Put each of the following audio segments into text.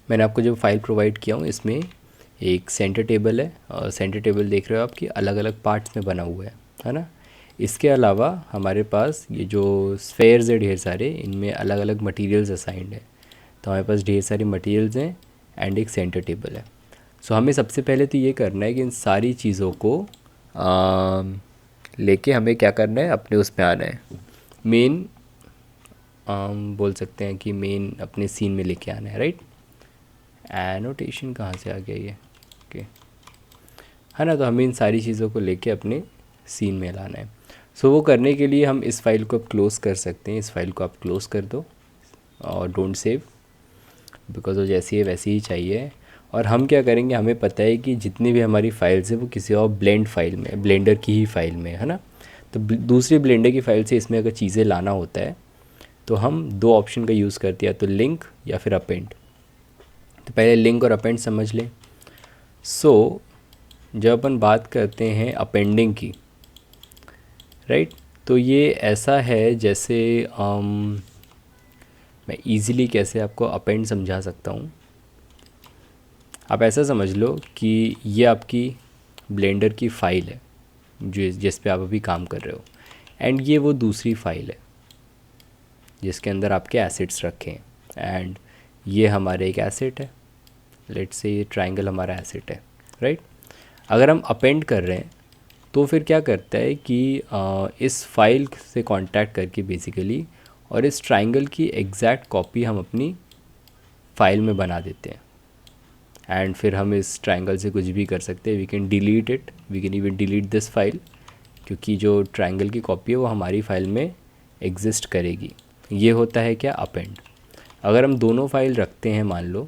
मैंने आपको जो फाइल प्रोवाइड किया हूँ इसमें एक सेंटर टेबल है, और सेंटर टेबल देख रहे हो आप कि अलग अलग पार्ट्स में बना हुआ है ना। इसके अलावा हमारे पास ये जो स्फेयर्स है ढेर सारे, इनमें अलग अलग मटेरियल्स असाइंड है। तो हमारे पास ढेर सारे मटेरियल्स हैं एंड एक सेंटर टेबल है। सो हमें सबसे पहले तो ये करना है कि इन सारी चीज़ों को लेके हमें क्या करना है, अपने उसमें आना है मेन, बोल सकते हैं कि मेन अपने सीन में लेके आना है, राइट। एनोटेशन कहाँ से आ गया ये, ओके, है ना। तो हमें इन सारी चीज़ों को लेके अपने सीन में लाना है। सो वो करने के लिए हम इस फाइल को अब क्लोज़ कर सकते हैं। इस फाइल को आप क्लोज़ कर दो और डोंट सेव, बिकॉज वो जैसी है वैसी ही चाहिए। और हम क्या करेंगे, हमें पता है कि जितनी भी हमारी फाइल्स है वो किसी और ब्लेंड फाइल में, ब्लेंडर की ही फाइल में, है ना। तो दूसरी ब्लेंडर की फाइल से इसमें अगर चीज़ें लाना होता है तो हम दो ऑप्शन का यूज़ करते हैं, तो लिंक या फिर अपेंड। तो पहले लिंक और अपेंड समझ लें। सो जब अपन बात करते हैं अपेंडिंग की, राइट, तो ये ऐसा है जैसे मैं इजीली कैसे आपको अपेंड समझा सकता हूँ। आप ऐसा समझ लो कि ये आपकी ब्लेंडर की फ़ाइल है जो जिस पे आप अभी काम कर रहे हो, एंड ये वो दूसरी फ़ाइल है जिसके अंदर आपके एसेट्स रखे हैं। एंड ये हमारे एक एसेट है, लेट्स से ये ट्रायंगल हमारा एसेट है, राइट। अगर हम अपेंड कर रहे हैं तो फिर क्या करता है कि इस फाइल से कांटेक्ट करके बेसिकली, और इस ट्रायंगल की एग्जैक्ट कॉपी हम अपनी फ़ाइल में बना देते हैं। एंड फिर हम इस ट्रायंगल से कुछ भी कर सकते हैं, we can delete it, we can even delete this file, क्योंकि जो ट्रायंगल की कॉपी है वो हमारी फ़ाइल में एग्जिस्ट करेगी। ये होता है क्या, अपेंड। अगर हम दोनों फाइल रखते हैं मान लो,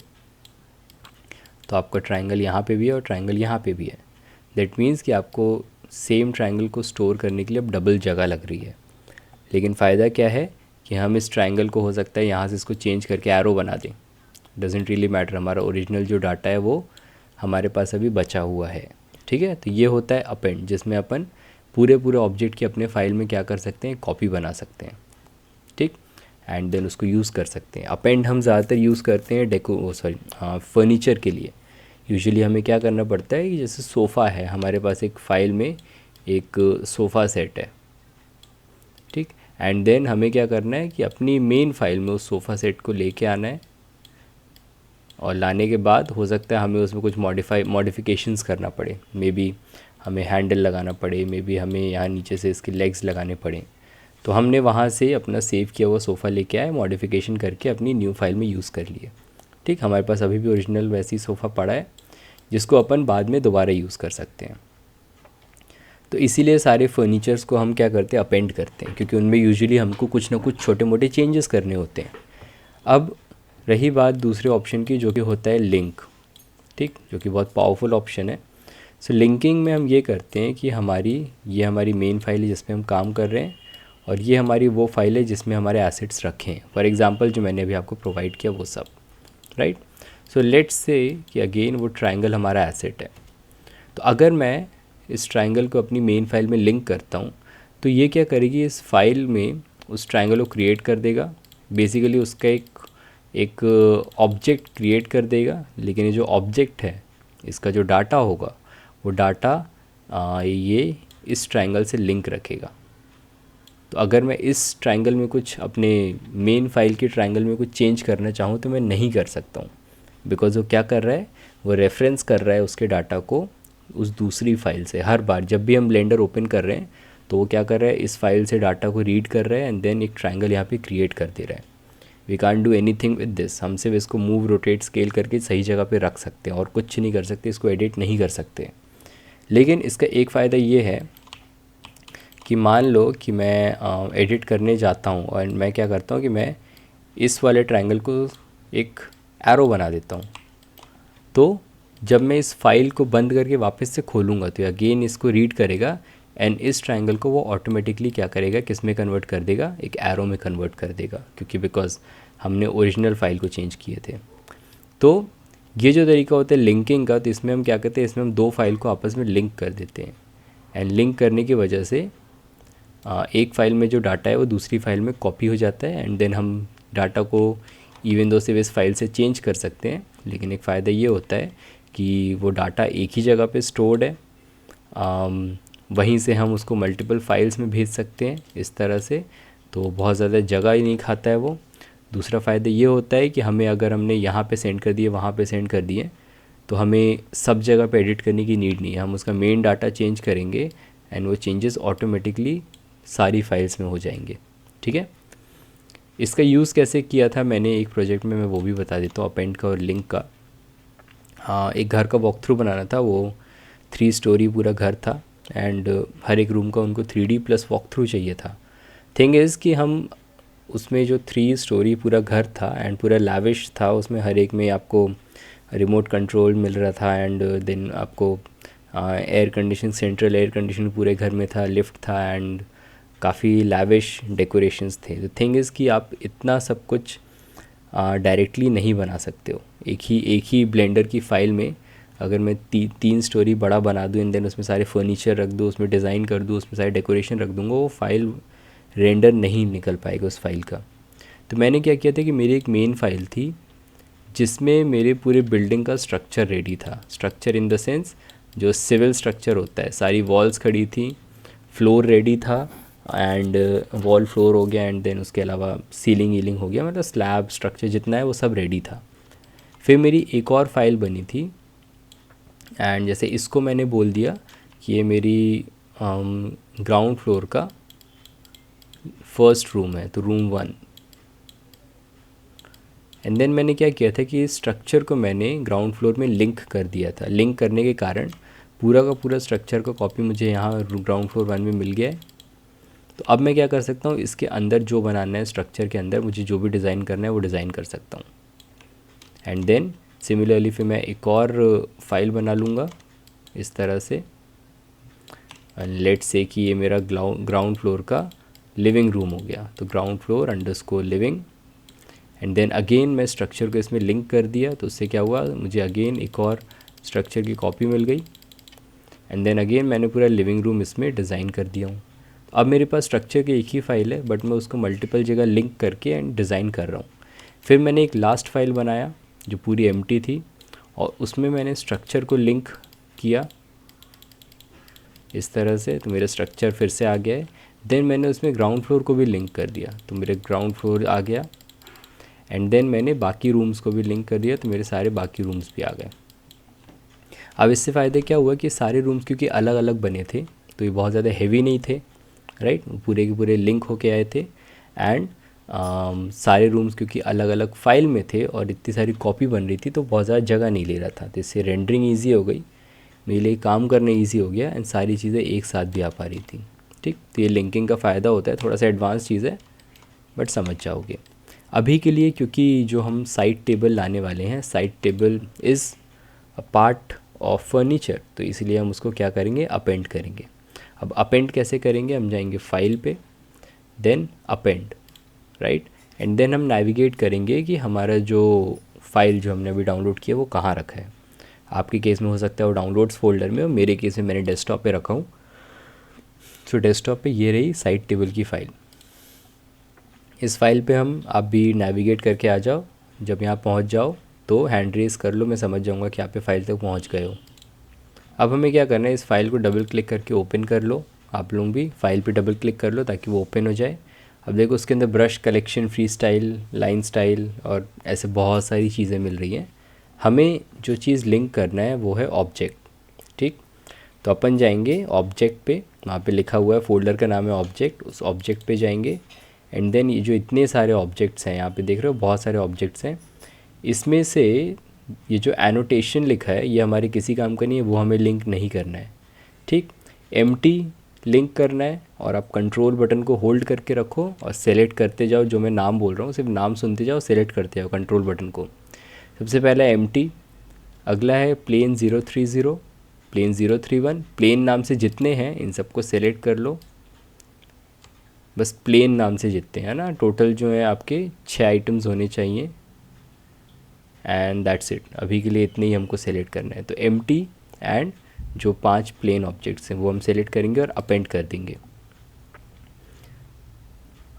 तो आपका ट्रायंगल यहाँ पे भी है और ट्रायंगल यहाँ पे भी है। दैट मीन्स कि आपको सेम ट्रायंगल को स्टोर करने के लिए अब डबल जगह लग रही है। लेकिन फ़ायदा क्या है कि हम इस ट्रायंगल को हो सकता है यहाँ से इसको चेंज करके एरो बना दें, डजेंट रियली मैटर, हमारा ओरिजिनल जो डाटा है वो हमारे पास अभी बचा हुआ है, ठीक है। तो ये होता है अपेंड, जिसमें अपन पूरे पूरे ऑब्जेक्ट की अपने फाइल में क्या कर सकते हैं, कॉपी बना सकते हैं, ठीक। एंड देन उसको यूज़ कर सकते हैं। अपेंड हम ज़्यादातर यूज़ करते हैं फर्नीचर के लिए। यूजुअली हमें क्या करना पड़ता है कि जैसे सोफ़ा है, हमारे पास एक फ़ाइल में एक सोफ़ा सेट है, ठीक। एंड देन हमें क्या करना है कि अपनी मेन फाइल में उस सोफ़ा सेट को लेके आना है, और लाने के बाद हो सकता है हमें उसमें कुछ मॉडिफिकेशंस करना पड़े। मे बी हमें हैंडल लगाना पड़े, मे बी हमें यहाँ नीचे से इसके लेग्स लगाने पड़े। तो हमने वहाँ से अपना सेव किया हुआ सोफ़ा लेके आए, मॉडिफिकेशन करके अपनी न्यू फाइल में यूज़ कर लिए, ठीक। हमारे पास अभी भी ओरिजिनल वैसी सोफ़ा पड़ा है जिसको अपन बाद में दोबारा यूज़ कर सकते हैं। तो इसीलिए सारे फर्नीचर्स को हम क्या करते हैं, अपेंड करते हैं, क्योंकि उनमें यूजुअली हमको कुछ ना कुछ छोटे मोटे चेंजेस करने होते हैं। अब रही बात दूसरे ऑप्शन की, जो कि होता है लिंक, ठीक, जो कि बहुत पावरफुल ऑप्शन है। सो लिंकिंग में हम ये करते हैं कि ये हमारी मेन फाइल है जिसमें हम काम कर रहे हैं, और ये हमारी वो फाइल है जिसमें हमारे एसेट्स रखे हैं। फॉर एग्जांपल जो मैंने अभी आपको प्रोवाइड किया वो सब, राइट। सो लेट्स से कि अगेन वो ट्रायंगल हमारा एसेट है। तो अगर मैं इस ट्रायंगल को अपनी मेन फाइल में लिंक करता हूँ, तो ये क्या करेगी, इस फाइल में उस ट्रायंगल को क्रिएट कर देगा। बेसिकली उसका एक ऑब्जेक्ट क्रिएट कर देगा, लेकिन ये जो ऑब्जेक्ट है इसका जो डाटा होगा वो डाटा ये इस ट्रायंगल से लिंक रखेगा। तो अगर मैं इस ट्रायंगल में कुछ अपने मेन फाइल के ट्रायंगल में कुछ चेंज करना चाहूँ तो मैं नहीं कर सकता हूँ, बिकॉज वो क्या कर रहा है, वो रेफरेंस कर रहा है उसके डाटा को उस दूसरी फाइल से। हर बार जब भी हम ब्लेंडर ओपन कर रहे हैं तो वो क्या कर रहा है, इस फाइल से डाटा को रीड कर रहा है एंड देन एक ट्रायंगल यहाँ पे क्रिएट कर दे रहा है। We can't do anything with this, हम सिर्फ इसको मूव, रोटेट, स्केल करके सही जगह पे रख सकते हैं और कुछ नहीं कर सकते, इसको एडिट नहीं कर सकते। लेकिन इसका एक फ़ायदा ये है कि मान लो कि मैं एडिट करने जाता हूँ और मैं क्या करता हूँ कि मैं इस वाले ट्रायंगल को एक एरो बना देता हूँ। तो जब मैं इस फाइल को बंद करके वापस से खोलूँगा तो अगेन इसको रीड करेगा एंड इस ट्रायंगल को वो ऑटोमेटिकली क्या करेगा, किस में कन्वर्ट कर देगा, एक एरो में कन्वर्ट कर देगा, क्योंकि बिकॉज हमने ओरिजिनल फाइल को चेंज किए थे। तो ये जो तरीका होता है लिंकिंग का, तो इसमें हम क्या करते हैं, इसमें हम दो फाइल को आपस में लिंक कर देते हैं। एंड लिंक करने की वजह से एक फ़ाइल में जो डाटा है वो दूसरी फाइल में कॉपी हो जाता है, एंड देन हम डाटा को इवन दो सिर्फ इस फाइल से चेंज कर सकते हैं, लेकिन एक फ़ायदा ये होता है कि वो डाटा एक ही जगह पे स्टोर्ड है। वहीं से हम उसको मल्टीपल फाइल्स में भेज सकते हैं इस तरह से, तो बहुत ज़्यादा जगह ही नहीं खाता है वो। दूसरा फ़ायदा ये होता है कि हमें अगर हमने यहाँ पे सेंड कर दिए, वहाँ पे सेंड कर दिए, तो हमें सब जगह पे एडिट करने की नीड नहीं है। हम उसका मेन डाटा चेंज करेंगे एंड वो चेंजेस ऑटोमेटिकली सारी फाइल्स में हो जाएंगे। ठीक है, इसका यूज़ कैसे किया था मैंने एक प्रोजेक्ट में, मैं वो भी बता देता हूँ, अपेंड का और लिंक का। हाँ, एक घर का वॉक थ्रू बनाना था, वो 3 स्टोरी पूरा घर था एंड हर एक रूम का उनको 3D प्लस वॉक थ्रू चाहिए था। थिंग इज़ कि हम उसमें जो 3 स्टोरी पूरा घर था एंड पूरा लैविश था, उसमें हर एक में आपको रिमोट कंट्रोल मिल रहा था एंड देन आपको air condition, central air condition पूरे घर में था, लिफ्ट था एंड काफ़ी लैविश डेकोरेशंस थे। तो थिंग इज़ कि आप इतना सब कुछ डायरेक्टली नहीं बना सकते हो एक ही ब्लेंडर की फ़ाइल में। अगर मैं 3 स्टोरी बड़ा बना दूँ एंड देन उसमें सारे फर्नीचर रख दूँ, उसमें डिज़ाइन कर दूँ, उसमें सारे डेकोरेशन रख दूँगा, वो फाइल रेंडर नहीं निकल पाएगा उस फाइल का। तो मैंने क्या किया था कि मेरी एक मेन फ़ाइल थी जिसमें मेरे पूरे बिल्डिंग का स्ट्रक्चर रेडी था। स्ट्रक्चर इन द सेंस जो सिविल स्ट्रक्चर होता है, सारी वॉल्स खड़ी थी, फ्लोर रेडी था एंड वॉल फ्लोर हो गया एंड देन उसके अलावा सीलिंग वीलिंग हो गया, मतलब स्लैब स्ट्रक्चर जितना है वो सब रेडी था। फिर मेरी एक और फाइल बनी थी एंड जैसे इसको मैंने बोल दिया कि ये मेरी ग्राउंड फ्लोर का फर्स्ट रूम है, तो रूम 1। एंड देन मैंने क्या किया था कि इस स्ट्रक्चर को मैंने ग्राउंड फ्लोर में लिंक कर दिया था। लिंक करने के कारण पूरा का पूरा स्ट्रक्चर का कॉपी मुझे यहाँ ग्राउंड फ्लोर 1 में मिल गया है। तो अब मैं क्या कर सकता हूँ, इसके अंदर जो बनाना है स्ट्रक्चर के अंदर मुझे जो भी डिज़ाइन करना है वो डिज़ाइन कर सकता हूँ। एंड देन सिमिलरली फिर मैं एक और फाइल बना लूँगा इस तरह से, लेट्स से कि ये मेरा ग्राउंड फ्लोर का लिविंग रूम हो गया, तो ground floor underscore living. And then again मैं स्ट्रक्चर को इसमें लिंक कर दिया, तो उससे क्या हुआ, मुझे अगेन एक और स्ट्रक्चर की कॉपी मिल गई। एंड देन अगेन मैंने पूरा लिविंग रूम इसमें डिज़ाइन कर दिया हूँ। अब मेरे पास स्ट्रक्चर की एक ही फ़ाइल है बट मैं उसको मल्टीपल जगह लिंक करके एंड डिज़ाइन कर रहा हूँ। फिर मैंने एक लास्ट फाइल बनाया जो पूरी एम्प्टी थी और उसमें मैंने स्ट्रक्चर को लिंक किया इस तरह से, तो मेरा स्ट्रक्चर फिर से आ गया है। देन मैंने उसमें ग्राउंड फ्लोर को भी लिंक कर दिया, तो मेरे ग्राउंड फ्लोर आ गया। एंड देन मैंने बाकी रूम्स को भी लिंक कर दिया, तो मेरे सारे बाकी रूम्स भी आ गए। अब इससे फ़ायदे क्या हुआ कि सारे रूम्स क्योंकि अलग अलग बने थे तो ये बहुत ज़्यादा हैवी नहीं थे, राइट, पूरे के पूरे लिंक होके आए थे। एंड सारे रूम्स क्योंकि अलग अलग फाइल में थे और इतनी सारी कॉपी बन रही थी तो बहुत ज़्यादा जगह नहीं ले रहा था, तो इससे रेंडरिंग ईजी हो गई, मेरे लिए काम करना ईजी हो गया एंड सारी चीज़ें एक साथ भी आ पा रही थी। ठीक, तो ये लिंकिंग का फ़ायदा होता है, थोड़ा सा एडवांस चीज़ है बट समझ जाओगे। अभी के लिए क्योंकि जो हम साइड टेबल लाने वाले हैं, side table is a part of furniture, तो इसलिए हम उसको क्या करेंगे, अपेंड करेंगे। अब अपेंड कैसे करेंगे, हम जाएंगे फाइल पे, then append, right, and then हम नेविगेट करेंगे कि हमारा जो फाइल जो हमने अभी डाउनलोड किया वो कहाँ रखा है। आपके केस में हो सकता है वो डाउनलोड्स फोल्डर में, और मेरे केस में मैंने डेस्कटॉप पे रखा हूँ। सो डेस्कटॉप पे ये रही साइड टेबल की फ़ाइल। इस फाइल पे हम आप भी नेविगेट करके आ जाओ, जब यहाँ पहुँच जाओ तो हैंड रेस कर लो, मैं समझ जाऊँगा कि आप पे फाइल तक पहुँच गए हो। अब हमें क्या करना है, इस फाइल को डबल क्लिक करके ओपन कर लो। आप लोग भी फाइल पे डबल क्लिक कर लो ताकि वो ओपन हो जाए। अब देखो उसके अंदर brush collection, free style, line style और ऐसे बहुत सारी चीज़ें मिल रही हैं। हमें जो चीज़ लिंक करना है वो है ऑब्जेक्ट। ठीक, तो अपन जाएंगे ऑब्जेक्ट पे, वहाँ पे लिखा हुआ है फोल्डर का नाम है ऑब्जेक्ट, उस ऑब्जेक्ट पे जाएंगे। एंड देन ये जो इतने सारे ऑब्जेक्ट्स हैं यहाँ पे देख रहे हो, बहुत सारे ऑब्जेक्ट्स हैं, इसमें से ये जो एनोटेशन लिखा है ये हमारे किसी काम का नहीं है, वो हमें लिंक नहीं करना है। ठीक, एम्प्टी लिंक करना है और आप कंट्रोल बटन को होल्ड करके रखो और सेलेक्ट करते जाओ, जो मैं नाम बोल रहा हूँ सिर्फ नाम सुनते जाओ, सेलेक्ट करते जाओ कंट्रोल बटन को। सबसे पहला एम्प्टी, अगला है प्लेन 030, प्लेन 031, प्लेन नाम से जितने हैं इन सबको सेलेक्ट कर लो, बस प्लेन नाम से जितने हैं ना, टोटल जो है आपके 6 आइटम्स होने चाहिए एंड दैट्स इट। अभी के लिए इतने ही हमको सेलेक्ट करना है, तो एम्प्टी एंड जो 5 प्लेन ऑब्जेक्ट्स हैं वो हम सेलेक्ट करेंगे और अपेंड कर देंगे।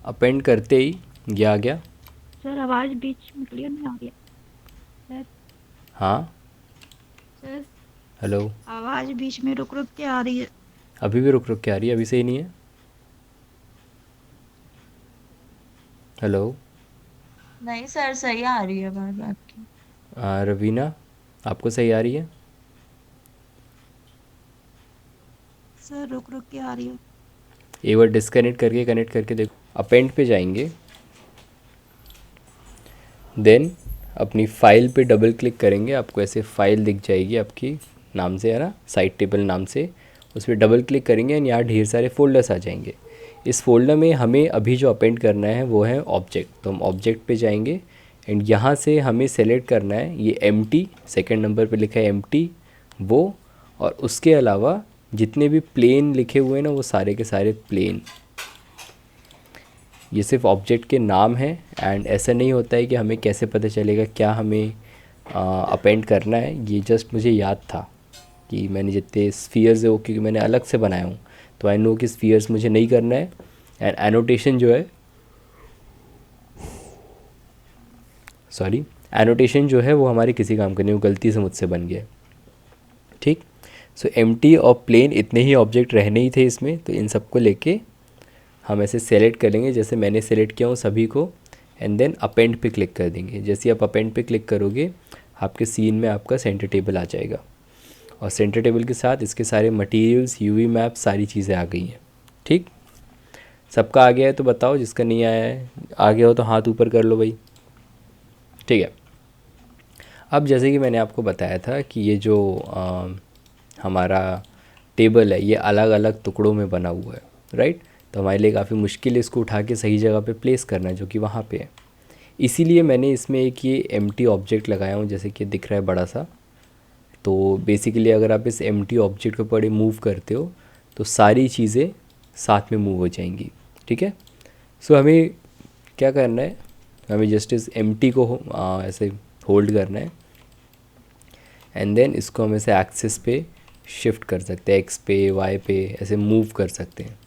अपेंड करते ही ये आ गया सर आवाज बीच में क्लियर नहीं आ रही है। सर हाँ। Sir hello. आवाज बीच में रुक रुक के आ रही है। अभी भी रुक रुक के आ रही है, अभी सही नहीं है? हेलो। नहीं सर, सही आ रही है आवाज आपकी। रवीना, आपको सही आ रही है? सर रुक रुक के आ रही है। एक बार डिस्कनेक्ट करके कनेक्ट करके देखो। अपेंड पे जाएंगे, देन अपनी फ़ाइल पे डबल क्लिक करेंगे, आपको ऐसे फ़ाइल दिख जाएगी आपकी नाम से, है ना, साइट टेबल नाम से। उस पर डबल क्लिक करेंगे एंड यहाँ ढेर सारे फ़ोल्डर्स आ जाएंगे। इस फोल्डर में हमें अभी जो अपेंड करना है वो है ऑब्जेक्ट, तो हम ऑब्जेक्ट पे जाएंगे एंड यहाँ से हमें सेलेक्ट करना है ये एम्प्टी, सेकंड नंबर पे लिखा है एम्प्टी वो, और उसके अलावा जितने भी प्लेन लिखे हुए हैं ना वो सारे के सारे प्लेन। ये सिर्फ ऑब्जेक्ट के नाम हैं एंड ऐसा नहीं होता है कि हमें कैसे पता चलेगा क्या हमें अपेंड करना है। ये जस्ट मुझे याद था कि मैंने जितने स्फीयर्स है वो क्योंकि मैंने अलग से बनाया हूँ, तो आई नो कि स्फीयर्स मुझे नहीं करना है। एंड एनोटेशन जो है, सॉरी, एनोटेशन जो है वो हमारे किसी काम का नहीं, वो गलती से मुझसे बन गया। ठीक। सो एम्प्टी और प्लेन इतने ही ऑब्जेक्ट रहने ही थे इसमें, तो इन सबको लेके हम ऐसे सेलेक्ट करेंगे जैसे मैंने सेलेक्ट किया हूँ सभी को, एंड देन अपेंड पे क्लिक कर देंगे। जैसे ही आप अपेंड पे क्लिक करोगे आपके सीन में आपका सेंटर टेबल आ जाएगा, और सेंटर टेबल के साथ इसके सारे मटेरियल्स, यूवी मैप, सारी चीज़ें आ गई हैं। ठीक। सबका आ गया है तो बताओ, जिसका नहीं आया है, आ गया हो तो हाथ ऊपर कर लो भाई। ठीक है। अब जैसे कि मैंने आपको बताया था कि ये जो हमारा टेबल है ये अलग अलग टुकड़ों में बना हुआ है, राइट। तो हमारे लिए काफ़ी मुश्किल है इसको उठा के सही जगह पे प्लेस करना, जो कि वहाँ पे है। इसीलिए मैंने इसमें एक ये एम्प्टी ऑब्जेक्ट लगाया हूँ, जैसे कि दिख रहा है बड़ा सा। तो बेसिकली अगर आप इस एम्प्टी ऑब्जेक्ट को बड़े मूव करते हो तो सारी चीज़ें साथ में मूव हो जाएंगी। ठीक है। सो हमें क्या करना है, हमें जस्ट इस एम्प्टी को ऐसे होल्ड करना है एंड देन इसको हम ऐसे एक्सिस पे शिफ्ट कर सकते हैं, एक्स पे, वाई पे ऐसे मूव कर सकते हैं,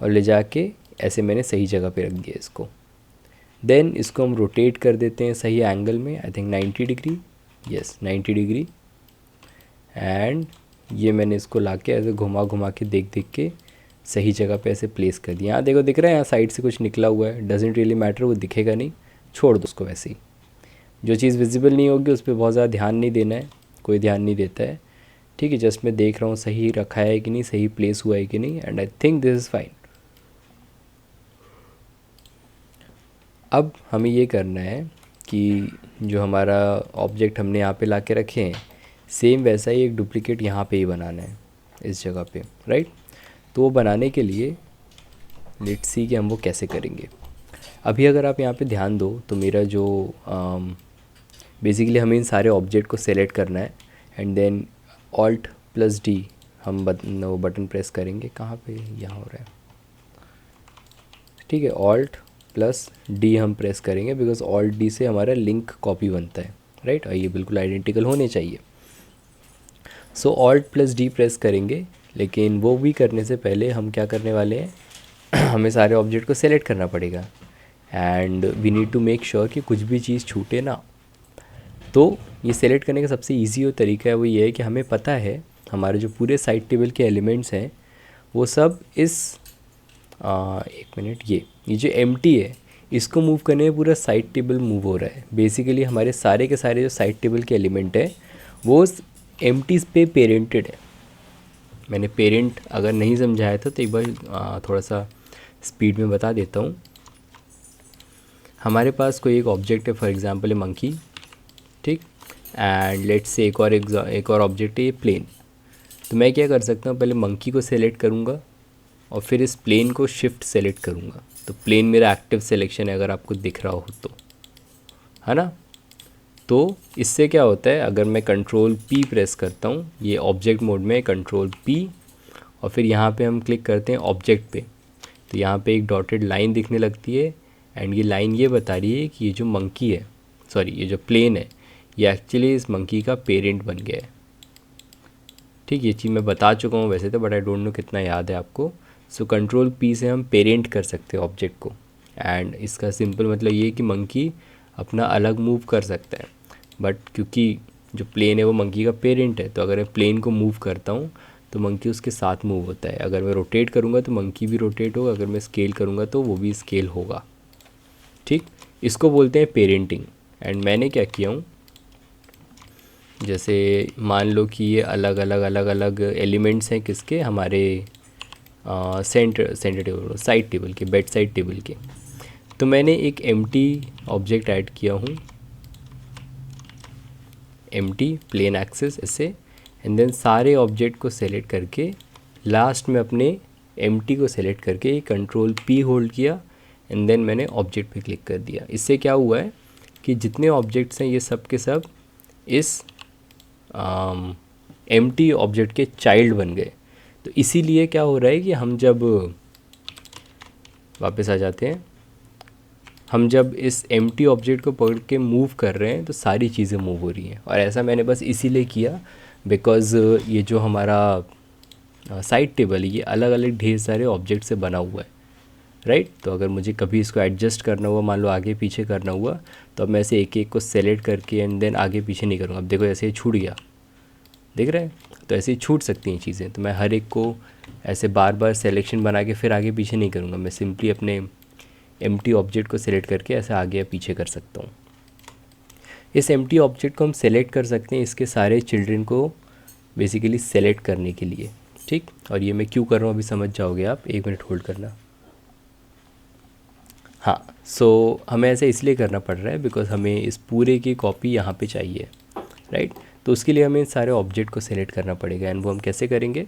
और ले जाके ऐसे मैंने सही जगह पे रख दिया इसको। देन इसको हम रोटेट कर देते हैं सही एंगल में, I think 90 degree, yes 90 degree. And ये मैंने इसको लाके ऐसे घुमा घुमा के देख देख के सही जगह पे ऐसे प्लेस कर दिया। यहाँ देखो, दिख रहा है यहाँ साइड से कुछ निकला हुआ है, डजेंट रियली मैटर, वो दिखेगा नहीं, छोड़ दो उसको वैसे ही। जो चीज़ विजिबल नहीं होगी उस पर बहुत ज़्यादा ध्यान नहीं देना है, कोई ध्यान नहीं देता है। ठीक है, जस्ट मैं देख रहा हूँ सही रखा है कि नहीं, सही प्लेस हुआ है कि नहीं, and I think this is fine. अब हमें ये करना है कि जो हमारा ऑब्जेक्ट हमने यहाँ पे ला के रखे हैं, सेम वैसा ही एक डुप्लीकेट यहाँ पे ही बनाना है इस जगह पे, राइट। तो वो बनाने के लिए लेट्स सी कि हम वो कैसे करेंगे। अभी अगर आप यहाँ पे ध्यान दो तो मेरा जो बेसिकली हमें इन सारे ऑब्जेक्ट को सेलेक्ट करना है and then alt plus D हम वो बटन प्रेस करेंगे, कहाँ पे, यहाँ हो रहा है। ठीक है, ऑल्ट प्लस डी हम प्रेस करेंगे बिकॉज ऑल्ट डी से हमारा लिंक कॉपी बनता है, राइट, और ये बिल्कुल आइडेंटिकल होने चाहिए। सो ऑल्ट प्लस डी प्रेस करेंगे, लेकिन वो भी करने से पहले हम क्या करने वाले हैं हमें सारे ऑब्जेक्ट को सेलेक्ट करना पड़ेगा and we need to make sure कि कुछ भी चीज़ छूटे ना। तो ये सेलेक्ट करने का सबसे ईजी और तरीका है वो ये है कि हमें पता है हमारे जो पूरे साइड टेबल के एलिमेंट्स हैं वो सब इस एक मिनट, ये जो एम्प्टी है इसको मूव करने में पूरा साइड टेबल मूव हो रहा है। बेसिकली हमारे सारे के सारे जो साइड टेबल के एलिमेंट है वो एम्प्टीज पे पेरेंटेड है। मैंने पेरेंट अगर नहीं समझाया था तो एक बार थोड़ा सा स्पीड में बता देता हूँ। हमारे पास कोई एक ऑब्जेक्ट है, फॉर एग्जांपल ए मंकी, ठीक, एंड लेट्स से एक और ऑब्जेक्ट है ये प्लेन। तो मैं क्या कर सकता हूँ, पहले मंकी को सेलेक्ट करूँगा और फिर इस प्लेन को शिफ्ट सेलेक्ट करूँगा। तो प्लेन मेरा एक्टिव सिलेक्शन है अगर आपको दिख रहा हो तो, है ना। तो इससे क्या होता है, अगर मैं कंट्रोल पी प्रेस करता हूँ, ये ऑब्जेक्ट मोड में कंट्रोल पी, और फिर यहाँ पे हम क्लिक करते हैं ऑब्जेक्ट पे, तो यहाँ पे एक डॉटेड लाइन दिखने लगती है एंड ये लाइन ये बता रही है कि ये जो मंकी है, सॉरी ये जो प्लेन है, ये एक्चुअली इस मंकी का पेरेंट बन गया है। ठीक, ये चीज़ मैं बता चुका हूँ वैसे तो, बट आई डोंट नो कितना याद है आपको। सो कंट्रोल पी से हम पेरेंट कर सकते हैं ऑब्जेक्ट को। एंड इसका सिंपल मतलब ये है कि मंकी अपना अलग मूव कर सकता है, बट क्योंकि जो प्लेन है वो मंकी का पेरेंट है, तो अगर मैं प्लेन को मूव करता हूँ तो मंकी उसके साथ मूव होता है। अगर मैं रोटेट करूँगा तो मंकी भी रोटेट होगा, अगर मैं स्केल करूँगा तो वो भी स्केल होगा। ठीक, इसको बोलते हैं पेरेंटिंग। एंड मैंने क्या किया हूँ, जैसे मान लो कि ये अलग अलग अलग अलग एलिमेंट्स हैं किसके, हमारे सेंटर टेबल, साइड टेबल के, बेड साइड टेबल के। तो मैंने एक एम्प्टी ऑब्जेक्ट ऐड किया हूँ, एम्प्टी प्लेन एक्सिस ऐसे, एंड देन सारे ऑब्जेक्ट को सेलेक्ट करके लास्ट में अपने एम्प्टी को सेलेक्ट करके कंट्रोल P होल्ड किया, एंड देन मैंने ऑब्जेक्ट पे क्लिक कर दिया। इससे क्या हुआ है कि जितने ऑब्जेक्ट्स हैं ये सब के सब इस एम्प्टी ऑब्जेक्ट के चाइल्ड बन गए। तो इसीलिए क्या हो रहा है कि हम जब वापस आ जाते हैं, हम जब इस एम्प्टी ऑब्जेक्ट को पकड़ के मूव कर रहे हैं तो सारी चीज़ें मूव हो रही हैं। और ऐसा मैंने बस इसीलिए किया बिकॉज़ ये जो हमारा साइड टेबल है ये अलग अलग ढेर सारे ऑब्जेक्ट से बना हुआ है, राइट। तो अगर मुझे कभी इसको एडजस्ट करना हुआ, मान लो आगे पीछे करना हुआ, तो अब मैं ऐसे एक एक को सेलेक्ट करके एंड देन आगे पीछे नहीं करूँगा। अब देखो ऐसे ही छूट गया, दिख रहा है। तो ऐसे ही छूट सकती हैं चीज़ें, तो मैं हर एक को ऐसे बार बार सेलेक्शन बना के फिर आगे पीछे नहीं करूँगा, मैं सिंपली अपने एम्प्टी ऑब्जेक्ट को सेलेक्ट करके ऐसे आगे या पीछे कर सकता हूँ। इस एम्प्टी ऑब्जेक्ट को हम सेलेक्ट कर सकते हैं इसके सारे चिल्ड्रन को बेसिकली सेलेक्ट करने के लिए, ठीक। और ये मैं क्यों कर रहा हूँ अभी समझ जाओगे आप, 1 मिनट होल्ड करना। हाँ, सो हमें ऐसे इसलिए करना पड़ रहा है बिकॉज हमें इस पूरे की कॉपी यहाँ पे चाहिए, राइट। तो उसके लिए हमें सारे ऑब्जेक्ट को सेलेक्ट करना पड़ेगा, एंड वो हम कैसे करेंगे,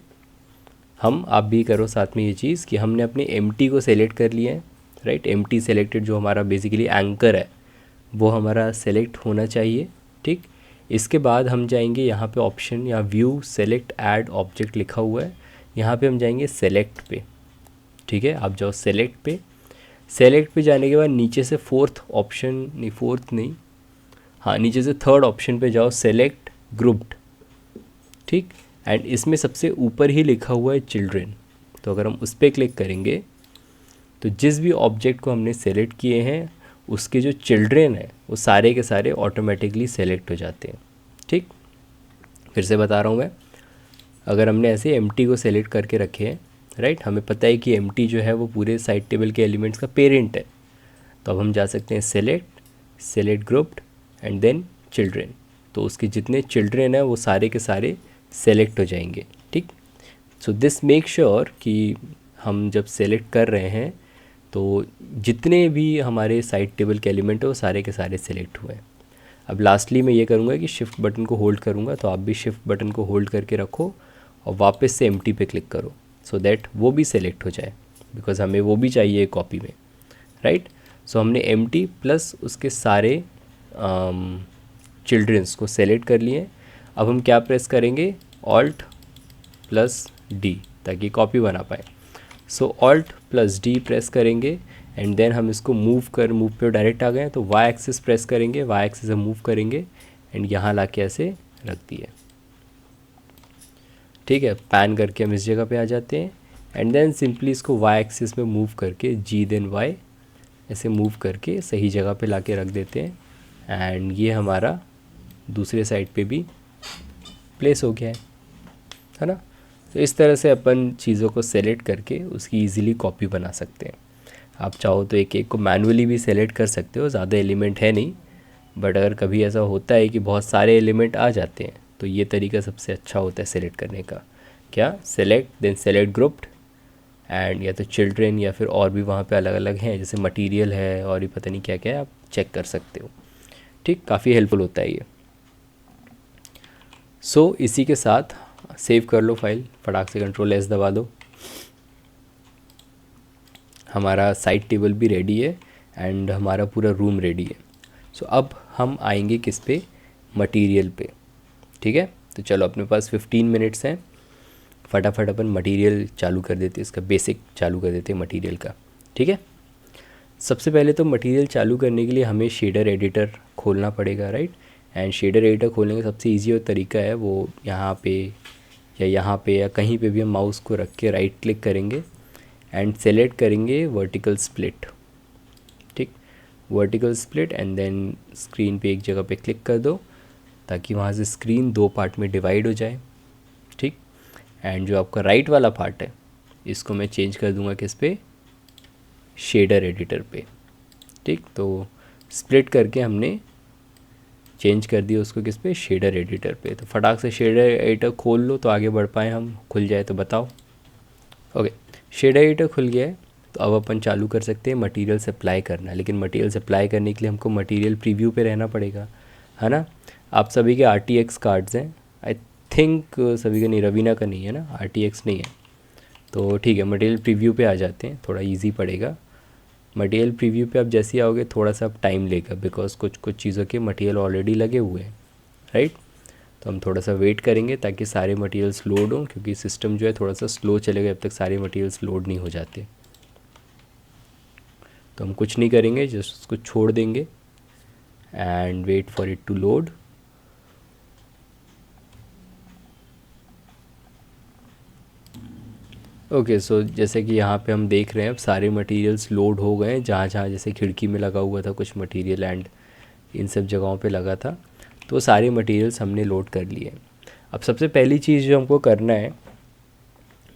हम आप भी करो साथ में ये चीज़ कि हमने अपने एम्प्टी को सेलेक्ट कर लिया है, राइट। एम्प्टी सेलेक्टेड जो हमारा बेसिकली एंकर है वो हमारा सेलेक्ट होना चाहिए, ठीक। इसके बाद हम जाएंगे यहाँ पे ऑप्शन या व्यू सेलेक्ट ऐड ऑब्जेक्ट लिखा हुआ है, यहाँ पे हम जाएंगे सेलेक्ट पे, ठीक है। आप जाओ सेलेक्ट पे, सेलेक्ट पे जाने के बाद नीचे से फोर्थ ऑप्शन, नहीं फोर्थ नहीं, हाँ नीचे से थर्ड ऑप्शन पे जाओ, सेलेक्ट ग्रुप्ड, ठीक। एंड इसमें सबसे ऊपर ही लिखा हुआ है चिल्ड्रेन, तो अगर हम उस पर क्लिक करेंगे तो जिस भी ऑब्जेक्ट को हमने सेलेक्ट किए हैं उसके जो चिल्ड्रेन है वो सारे के सारे ऑटोमेटिकली सेलेक्ट हो जाते हैं, ठीक। फिर से बता रहा हूँ मैं, अगर हमने ऐसे एम्प्टी को सेलेक्ट करके रखे हैं, राइट, हमें पता है कि एम्प्टी जो है वो पूरे साइड टेबल के एलिमेंट्स का पेरेंट है, तो अब हम जा सकते हैं select grouped and then children, तो उसके जितने चिल्ड्रेन हैं वो सारे के सारे सेलेक्ट हो जाएंगे, ठीक। सो दिस मेक श्योर कि हम जब सेलेक्ट कर रहे हैं तो जितने भी हमारे साइड टेबल के एलिमेंट है वो सारे के सारे सेलेक्ट हुए हैं। अब लास्टली मैं ये करूँगा कि शिफ्ट बटन को होल्ड करूँगा, तो आप भी शिफ्ट बटन को होल्ड करके रखो और वापस से एम्प्टी पे क्लिक करो सो दैट वो भी सेलेक्ट हो जाए, बिकॉज हमें वो भी चाहिए कॉपी में, राइट। सो हमने एम्प्टी प्लस उसके सारे चिल्ड्रंस को सेलेक्ट कर लिए। अब हम क्या प्रेस करेंगे, ऑल्ट प्लस डी, ताकि कॉपी बना पाए। सो ऑल्ट प्लस डी प्रेस करेंगे एंड देन हम इसको मूव पे डायरेक्ट आ गए, तो वाई एक्सिस प्रेस करेंगे, वाई एक्सिस हम मूव करेंगे एंड यहाँ ला के ऐसे रख दिए, ठीक है। पैन करके हम इस जगह पे आ जाते हैं एंड देन सिंपली इसको वाई एक्सिस में मूव करके जी देन वाई ऐसे मूव करके सही जगह पे लाके रख देते हैं, एंड ये हमारा दूसरे साइड पे भी प्लेस हो गया है ना। तो इस तरह से अपन चीज़ों को सेलेक्ट करके उसकी ईज़िली कॉपी बना सकते हैं। आप चाहो तो एक एक को मैनुअली भी सेलेक्ट कर सकते हो, ज़्यादा एलिमेंट है नहीं, बट अगर कभी ऐसा होता है कि बहुत सारे एलिमेंट आ जाते हैं तो ये तरीका सबसे अच्छा होता है सेलेक्ट करने का, क्या, select then select grouped and या तो चिल्ड्रेन या फिर और भी वहाँ पे अलग अलग हैं जैसे मटेरियल है और भी पता नहीं क्या क्या है, आप चेक कर सकते हो, ठीक। काफ़ी हेल्पफुल होता है ये। सो इसी के साथ सेव कर लो फाइल, फटाक से कंट्रोल एस दबा दो। हमारा साइड टेबल भी रेडी है एंड हमारा पूरा रूम रेडी है। सो अब हम आएंगे किस पे, मटेरियल पे, ठीक है। तो चलो अपने पास 15 मिनट्स हैं, फटाफट अपन मटेरियल चालू कर देते हैं, इसका बेसिक चालू कर देते हैं मटेरियल का, ठीक है। सबसे पहले तो मटेरियल चालू करने के लिए हमें शेडर एडिटर खोलना पड़ेगा, राइट। एंड शेडर एडिटर खोलने का सबसे ईजी तरीका है वो यहाँ पे या कहीं पे भी हम माउस को रख के राइट क्लिक करेंगे एंड सेलेक्ट करेंगे vertical split, vertical split and then screen पे एक जगह पे क्लिक कर दो ताकि वहाँ से स्क्रीन 2 पार्ट में डिवाइड हो जाए। ठीक। एंड जो आपका राइट वाला पार्ट है इसको मैं चेंज कर दूंगा किस पे, शेडर एडिटर पे। ठीक। तो स्प्लिट करके हमने चेंज कर दिया उसको किस पे, शेडर एडिटर पे। तो फटाक से शेडर एडिटर खोल लो तो आगे बढ़ पाए हम, खुल जाए तो बताओ। ओके, शेडर एडिटर खुल गया है। तो अब अपन चालू कर सकते हैं मटेरियल सप्लाई करना। लेकिन मटेरियल सप्लाई करने के लिए हमको मटेरियल प्रीव्यू पे रहना पड़ेगा, है ना। आप सभी के RTX कार्ड्स हैं आई थिंक, सभी का नहीं, रवीना का नहीं है ना, RTX नहीं है। तो ठीक है, मटेरियल प्रीव्यू पे आ जाते हैं, थोड़ा इजी पड़ेगा। मटेरियल प्रीव्यू पे आप जैसे ही आओगे थोड़ा सा टाइम लेगा, बिकॉज कुछ कुछ चीज़ों के मटेरियल ऑलरेडी लगे हुए हैं, राइट। तो हम थोड़ा सा वेट करेंगे ताकि सारे मटेरियल्स लोड हों, क्योंकि सिस्टम जो है थोड़ा सा स्लो चलेगा जब तक सारे मटेरियल्स लोड नहीं हो जाते। तो हम कुछ नहीं करेंगे, जस्ट उसको छोड़ देंगे and wait for it to load. Okay, so जैसे कि यहाँ पे हम देख रहे हैं अब सारे मटेरियल्स लोड हो गए हैं। जहाँ जहाँ जैसे खिड़की में लगा हुआ था कुछ मटेरियल एंड इन सब जगहों पे लगा था, तो सारे मटेरियल्स हमने लोड कर लिए। अब सबसे पहली चीज़ जो हमको करना है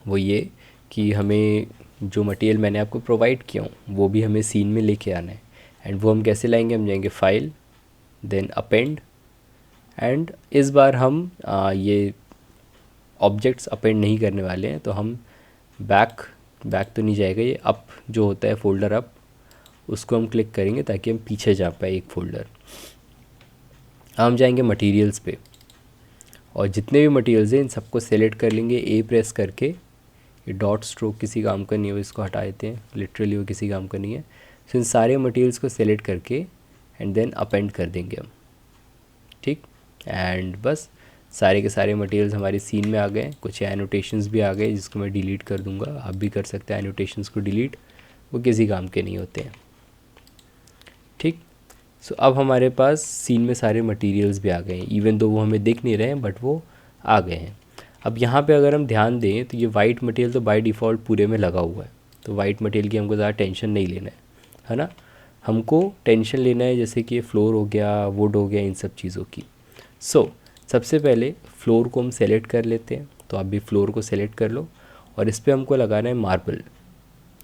वो ये कि हमें जो मटेरियल मैंने आपको प्रोवाइड किया हूँ वो भी हमें सीन में लेके आना है। एंड वो हम कैसे लाएंगे, हम जाएंगे फाइल, देन अपेंड, एंड इस बार हम ये ऑब्जेक्ट्स अपेंड नहीं करने वाले हैं। तो हम बैक तो नहीं जाएगा, ये अप जो होता है फोल्डर अप, उसको हम क्लिक करेंगे ताकि हम पीछे जा पाए एक फ़ोल्डर। हम जाएंगे मटेरियल्स पे और जितने भी मटेरियल्स हैं इन सबको सेलेक्ट कर लेंगे, ए प्रेस करके। ये डॉट स्ट्रोक किसी काम का नहीं है, इसको हटा देते हैं, लिटरली वो किसी काम का नहीं है। सो इन सारे मटेरियल्स को सेलेक्ट करके एंड देन अपेंड कर देंगे हम। ठीक। एंड बस सारे के सारे मटेरियल्स हमारी सीन में आ गए। कुछ एनोटेशंस भी आ गए जिसको मैं डिलीट कर दूंगा, आप भी कर सकते हैं एनोटेशंस को डिलीट, वो किसी काम के नहीं होते हैं। ठीक। सो अब हमारे पास सीन में सारे मटेरियल्स भी आ गए हैं, इवन दो वो हमें दिख नहीं रहे हैं बट वो आ गए हैं। अब यहाँ पे अगर हम ध्यान दें तो ये वाइट मटेरियल तो बाय डिफ़ॉल्ट पूरे में लगा हुआ है, तो वाइट मटेरियल की हमको ज़्यादा टेंशन नहीं लेना है ना। हमको टेंशन लेना है जैसे कि फ्लोर हो गया, वुड हो गया, इन सब चीज़ों की। सो सबसे पहले फ्लोर को हम सेलेक्ट कर लेते हैं। तो आप भी फ्लोर को सेलेक्ट कर लो और इस पर हमको लगाना है मार्बल,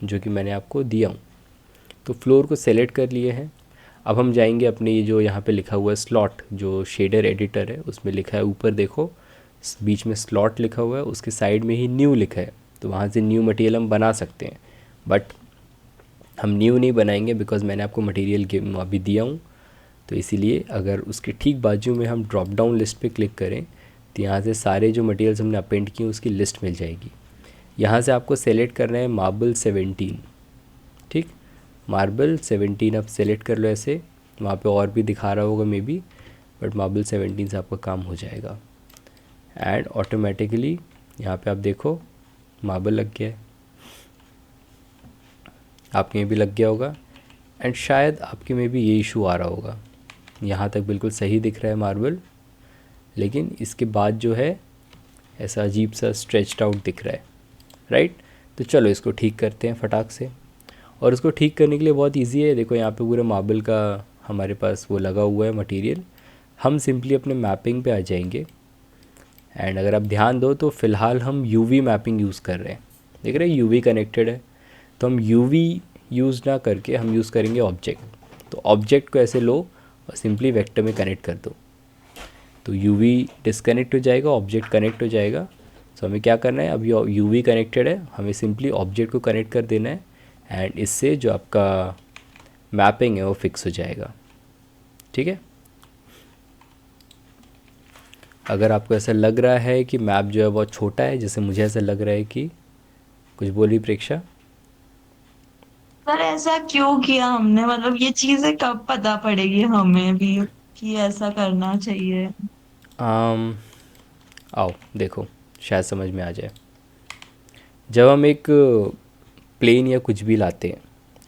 जो कि मैंने आपको दिया हूँ। तो फ्लोर को सेलेक्ट कर लिए हैं। अब हम जाएंगे अपने ये जो यहाँ पे लिखा हुआ है स्लॉट, जो शेडर एडिटर है उसमें लिखा है, ऊपर देखो बीच में स्लॉट लिखा हुआ है, उसके साइड में ही न्यू लिखा है। तो वहाँ से न्यू मटेरियल हम बना सकते हैं, बट हम न्यू नहीं बनाएंगे बिकॉज मैंने आपको मटेरियल अभी दिया हूँ। तो इसीलिए अगर उसके ठीक बाजू में हम ड्रॉप डाउन लिस्ट पे क्लिक करें तो यहाँ से सारे जो मटेरियल्स हमने अपेंड किए उसकी लिस्ट मिल जाएगी। यहाँ से आपको सेलेक्ट करना है मार्बल 17। ठीक, मार्बल 17 आप सेलेक्ट कर लो ऐसे, वहाँ पे और भी दिखा रहा होगा मे बी, बट मार्बल 17 से आपका काम हो जाएगा। एंड ऑटोमेटिकली यहाँ पे आप देखो मार्बल लग गया है, आपके में भी लग गया होगा। एंड शायद आपके में भी ये इशू आ रहा होगा, यहाँ तक बिल्कुल सही दिख रहा है मार्बल, लेकिन इसके बाद जो है ऐसा अजीब सा स्ट्रेच्ड आउट दिख रहा है, राइट। तो चलो इसको ठीक करते हैं फटाक से। और इसको ठीक करने के लिए बहुत इजी है, देखो यहाँ पे पूरे मार्बल का हमारे पास वो लगा हुआ है मटेरियल। हम सिंपली अपने मैपिंग पे आ जाएंगे एंड अगर आप ध्यान दो तो फ़िलहाल हम यूवी मैपिंग यूज़ कर रहे हैं, देख रहे हैं यूवी कनेक्टेड है। तो हम यूवी यूज़ ना करके हम यूज़ करेंगे ऑब्जेक्ट। तो ऑब्जेक्ट को ऐसे लो और सिंपली वेक्टर में कनेक्ट कर दो, तो यूवी डिस्कनेक्ट हो जाएगा, ऑब्जेक्ट कनेक्ट हो जाएगा। सो हमें क्या करना है, अब ये यूवी कनेक्टेड है, हमें सिंपली ऑब्जेक्ट को कनेक्ट कर देना है एंड इससे जो आपका मैपिंग है वो फिक्स हो जाएगा। ठीक है। अगर आपको ऐसा लग रहा है कि मैप जो है बहुत छोटा है, जैसे मुझे ऐसा लग रहा है कि कुछ बोली प्रेक्षा। सर ऐसा क्यों किया हमने, मतलब ये चीजें कब पता पड़ेगी हमें भी कि ऐसा करना चाहिए। आओ देखो शायद समझ में आ जाए। जब हम एक प्लेन या कुछ भी लाते हैं,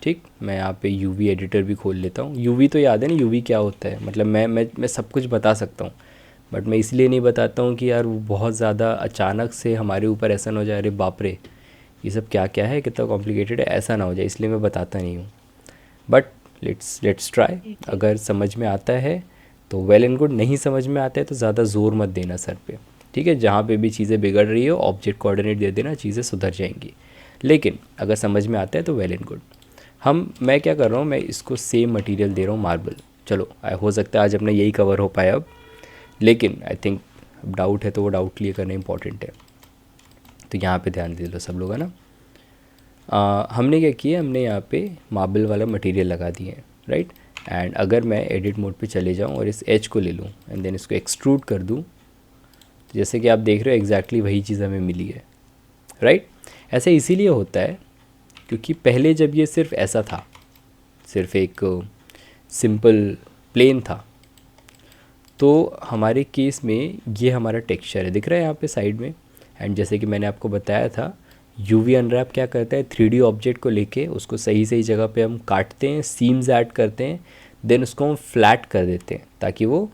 ठीक, मैं यहाँ पे यूवी एडिटर भी खोल लेता हूँ। यूवी तो याद है ना यूवी क्या होता है, मतलब मैं सब कुछ बता सकता हूँ, बट मैं इसलिए नहीं बताता हूँ कि यार वो बहुत ज़्यादा अचानक से हमारे ऊपर ऐसा ना हो जाए, अरे बाप रे ये सब क्या क्या है, कितना कॉम्प्लिकेटेड है, ऐसा ना हो जाए, इसलिए मैं बताता नहीं हूँ। But let's try. ठीक है। अगर समझ में आता है तो वेल एंड गुड, नहीं समझ में आता है तो ज़्यादा ज़ोर मत देना सर पे, ठीक है। जहाँ पे भी चीज़ें बिगड़ रही हो ऑब्जेक्ट कोऑर्डिनेट दे देना, चीज़ें सुधर जाएंगी। लेकिन अगर समझ में आता है तो वेल एंड गुड। मैं क्या कर रहा हूँ, मैं इसको सेम मटेरियल दे रहा हूँ, मार्बल। चलो हो सकता है आज अपना यही कवर हो पाए अब, लेकिन आई थिंक डाउट है तो वो डाउट क्लियर करना इंपॉर्टेंट है। तो यहाँ पे ध्यान दे लो सब लोग, है ना। हमने क्या किया, हमने यहाँ पे मार्बल वाला मटेरियल लगा दिए हैं, राइट। एंड अगर मैं एडिट मोड पे चले जाऊँ और इस एज को ले लूँ एंड देन इसको एक्सट्रूड कर दूँ, तो जैसे कि आप देख रहे हो एग्जैक्टली वही चीज़ हमें मिली है, राइट। ऐसा इसीलिए होता है क्योंकि पहले जब ये सिर्फ ऐसा था, सिर्फ एक सिंपल प्लेन था, तो हमारे केस में ये हमारा टेक्सचर है, दिख रहा है यहाँ पे साइड में। एंड जैसे कि मैंने आपको बताया था, यूवी अनरैप क्या करता है, 3D ऑब्जेक्ट को लेके उसको सही सही जगह पे हम काटते हैं, सीम्स ऐड करते हैं, देन उसको हम फ्लैट कर देते हैं ताकि वो